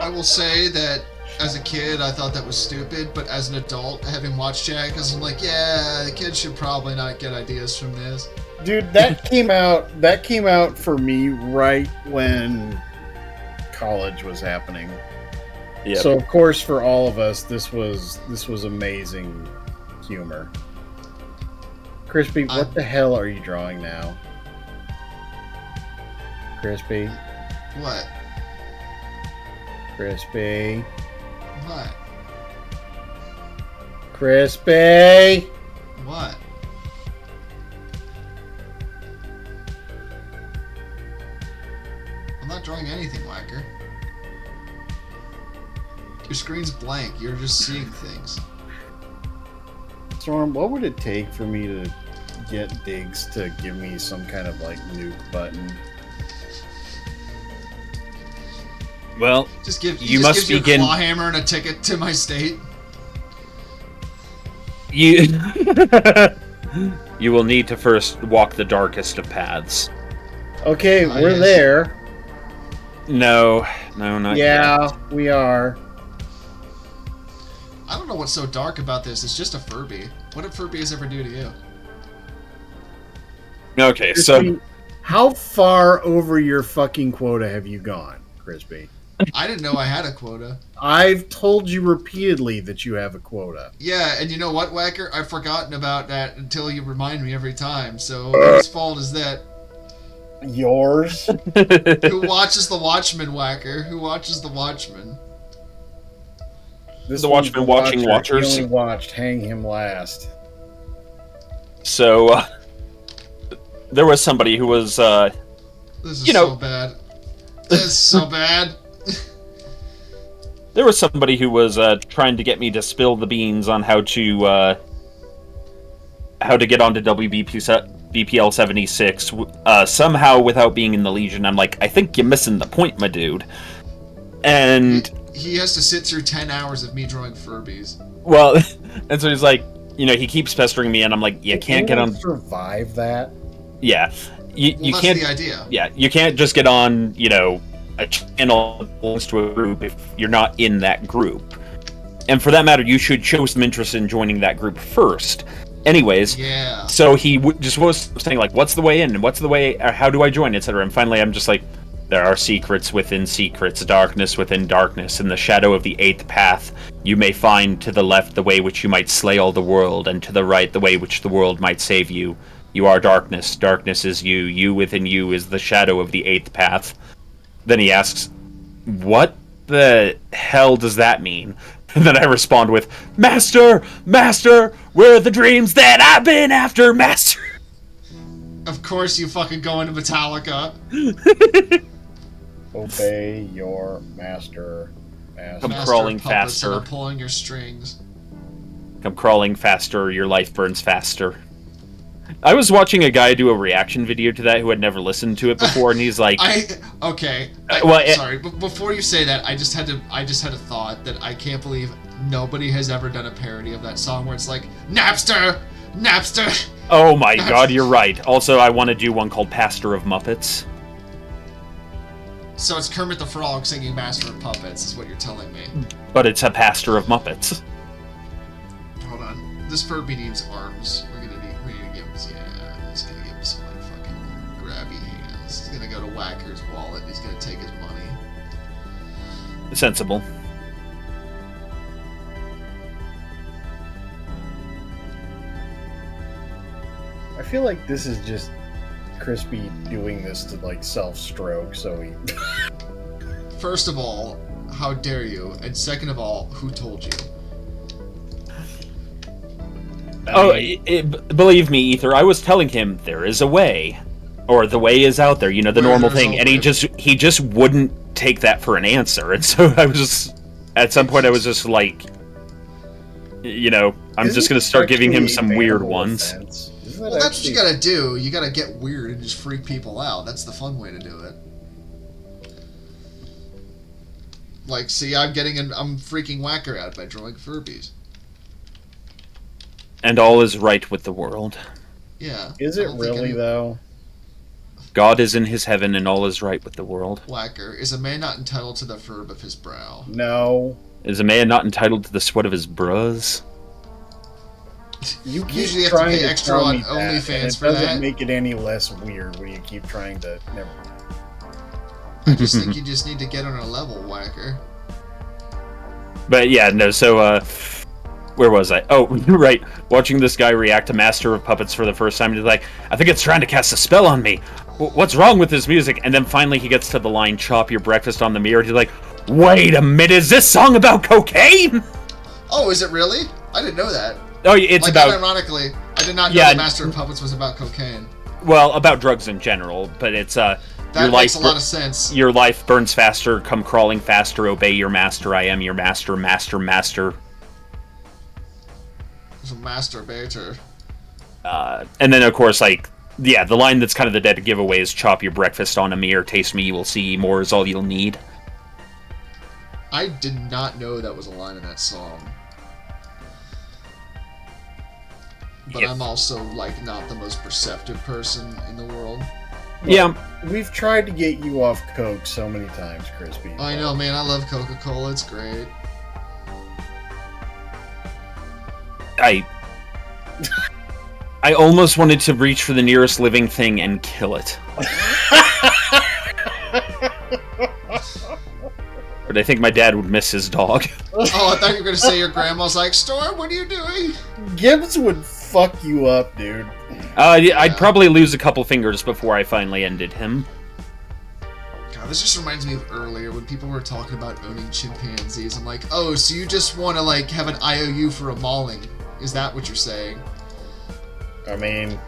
I will say that as a kid, I thought that was stupid, but as an adult, having watched Jackass, I'm like, yeah, the kids should probably not get ideas from this. Dude, that came out for me right when college was happening. Yep. So of course, for all of us, this was amazing humor. Krispy, what the hell are you drawing now? Krispy? What? Krispy? What? Krispy? What? I'm not drawing anything, Whacker. Your screen's blank. You're just seeing things. Storm, what would it take for me to get Diggs to give me some kind of like nuke button? Well, you must begin. Claw hammer and a ticket to my state. You will need to first walk the darkest of paths. Okay, we're there. No, not yet. Yeah, we are. I don't know what's so dark about this. It's just a Furby. What did Furbies ever do to you? Okay, so... How far over your fucking quota have you gone, Krispy? I didn't know I had a quota. I've told you repeatedly that you have a quota. Yeah, and you know what, Whacker? I've forgotten about that until you remind me every time. So whose fault is that? Yours? Who watches The Watchmen, Whacker? Who watches The Watchmen? The Watchmen watching watchers. He only watched Hang Him Last. So, there was somebody who was, This is so bad. This is so bad. There was somebody who was trying to get me to spill the beans on how to get onto BPL 76 somehow without being in the Legion. I'm like, I think you're missing the point, my dude. And he has to sit through 10 hours of me drawing Furbies. Well, and so he's like, he keeps pestering me, and I'm like, you can't get on. Survive that? Yeah, you that's can't. The idea. Yeah, you can't just get on, a channel that belongs to a group if you're not in that group. And for that matter, you should show some interest in joining that group first. Anyways, yeah. So he just was saying, like, what's the way in? What's the way? How do I join? Etc. And finally, I'm just like, there are secrets within secrets, darkness within darkness. In the shadow of the 8th path, you may find to the left the way which you might slay all the world, and to the right the way which the world might save you. You are darkness. Darkness is you. You within you is the shadow of the 8th path. Then he asks, what the hell does that mean? And then I respond with, Master! Master! Where are the dreams that I've been after, Master? Of course you fucking go into Metallica. Obey your master. Come Master crawling of puppets, and faster. I'm pulling your strings. Come crawling faster, your life burns faster. I was watching a guy do a reaction video to that who had never listened to it before, and he's like, Sorry, but before you say that, I just had a thought that I can't believe nobody has ever done a parody of that song where it's like, Napster! Napster! oh my god, you're right. Also, I want to do one called Pastor of Muppets. So it's Kermit the Frog singing Master of Puppets, is what you're telling me. But it's a Pastor of Muppets. Hold on. This Furby needs arms. We need to give him, he's gonna give him some, like, fucking grabby hands. He's gonna go to Whacker's wallet, and he's gonna take his money. Sensible. I feel like this is just Krispy doing this to, like, self-stroke, so he... First of all, how dare you? And second of all, who told you? Believe me, Ether, I was telling him there is a way. Or the way is out there, you know, the normal thing. And he just wouldn't take that for an answer. And so I was just... At some point I was just like... You know, I'm just going to start giving him some weird ones. Well, that's what you gotta do. You gotta get weird and just freak people out. That's the fun way to do it. Like, see, I'm freaking Whacker out by drawing Furbies. And all is right with the world. Yeah. Is it really, though? God is in his heaven and all is right with the world. Whacker, is a man not entitled to the furb of his brow? No. Is a man not entitled to the sweat of his bruz? You keep usually have to trying pay to extra tell on me that, OnlyFans for and it that. doesn't make it any less weird when you keep trying to... Never mind. I just think you just need to get on a level, Whacker. But yeah, no, so, where was I? Oh, right. Watching this guy react to Master of Puppets for the first time, he's like, I think it's trying to cast a spell on me. What's wrong with this music? And then finally he gets to the line, chop your breakfast on the mirror. He's like, wait a minute, is this song about cocaine? Oh, is it really? I didn't know that. Oh, it's like, about... ironically, I did not know that Master of Puppets was about cocaine. Well, about drugs in general, but it's, that makes a lot of sense. Your life burns faster, come crawling faster, obey your master, I am your master, master, master. It's a masturbator. And then, of course, like, yeah, the line that's kind of the dead giveaway is chop your breakfast on a mirror, taste me, you will see, more is all you'll need. I did not know that was a line in that song. But yep. I'm also, like, not the most perceptive person in the world. Yeah. We've tried to get you off Coke so many times, Krispy. I know, man. I love Coca-Cola. It's great. I almost wanted to reach for the nearest living thing and kill it. But I think my dad would miss his dog. Oh, I thought you were going to say your grandma's like, Storm, what are you doing? Gibbs would fuck you up, dude. Yeah. I'd probably lose a couple fingers before I finally ended him. God, this just reminds me of earlier when people were talking about owning chimpanzees. I'm like, oh, so you just want to, like, have an IOU for a mauling. Is that what you're saying? I mean...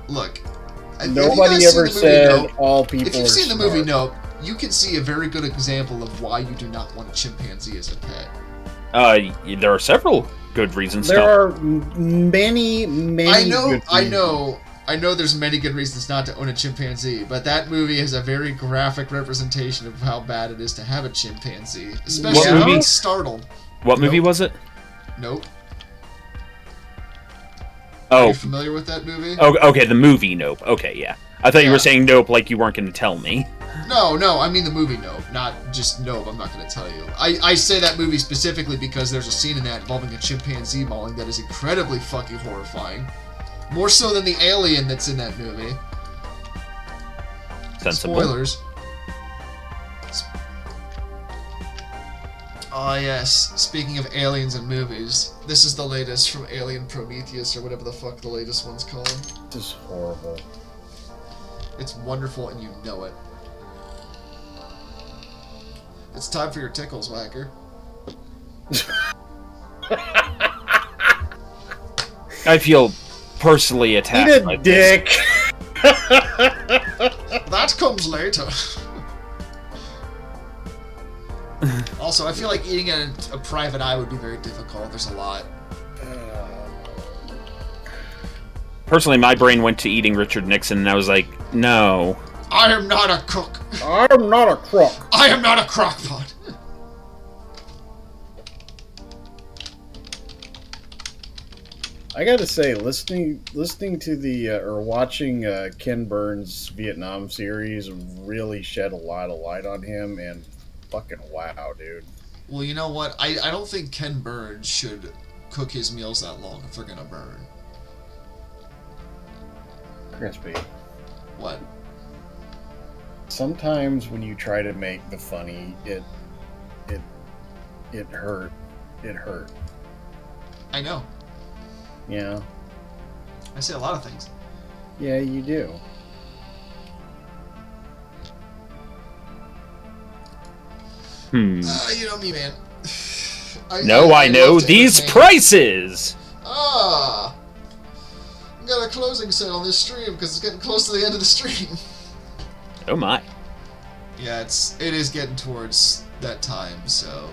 Look. Nobody ever said all people are If you've seen the movie smart. Nope, you can see a very good example of why you do not want a chimpanzee as a pet. There are several good reasons. There are many good I know there's many good reasons not to own a chimpanzee, but that movie has a very graphic representation of how bad it is to have a chimpanzee. Especially when it's startled. What movie was it? Nope. Oh. Are you familiar with that movie? Oh, okay, the movie Nope. Okay, yeah. I thought you were saying Nope like you weren't going to tell me. No, I mean the movie Nope, not just Nope, I'm not going to tell you. I say that movie specifically because there's a scene in that involving a chimpanzee mauling that is incredibly fucking horrifying. More so than the alien that's in that movie. Sensible. Spoilers. Oh yes, speaking of aliens and movies, this is the latest from Alien Prometheus, or whatever the fuck the latest one's called. This is horrible. It's wonderful and you know it. It's time for your tickles, Whacker. I feel personally attacked. Eat a dick! That comes later. Also, I feel like eating at a private eye would be very difficult. There's a lot. Personally, my brain went to eating Richard Nixon, and I was like, no. I am not a cook. I'm not a crook. I am not a crockpot. I gotta say, listening to the or watching Ken Burns' Vietnam series really shed a lot of light on him, and fucking wow, dude. Well, you know what? I don't think Ken Burns should cook his meals that long if they're gonna burn. Krispy. What? Sometimes when you try to make the funny, it hurt. It hurt. I know. Yeah. I say a lot of things. Yeah, you do. Hmm. You know me, man. I know love to these entertain. prices! Ah! I got a closing set on this stream because it's getting close to the end of the stream. Oh my. Yeah, it is getting towards that time, so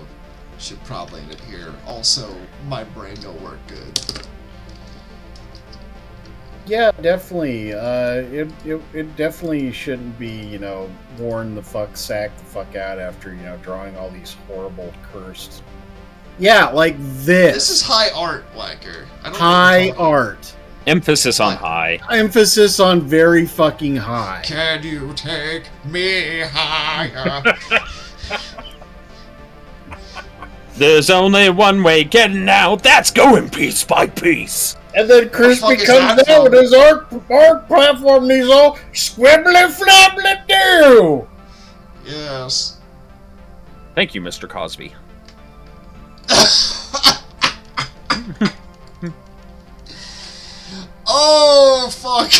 should probably end it here. Also, my brain don't work good. Yeah, definitely. It definitely shouldn't be, worn the fuck out after, drawing all these horrible cursed. Yeah, like this. This is high art, Whacker. I don't know High what you're art. Emphasis on high. Emphasis on very fucking high. Can you take me higher? There's only one way getting out. That's going piece by piece. And then fuck Krispy is comes that out from? with his art platform and he's all squibbly flabbly do. Yes. Thank you, Mr. Cosby. Oh, fuck.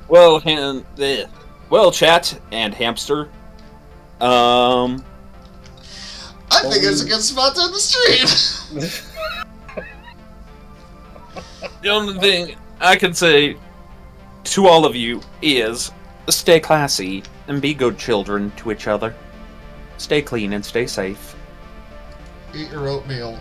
Well, chat and hamster. I think it's a good spot to end the stream. The only thing I can say to all of you is stay classy and be good children to each other. Stay clean and stay safe. Eat your oatmeal.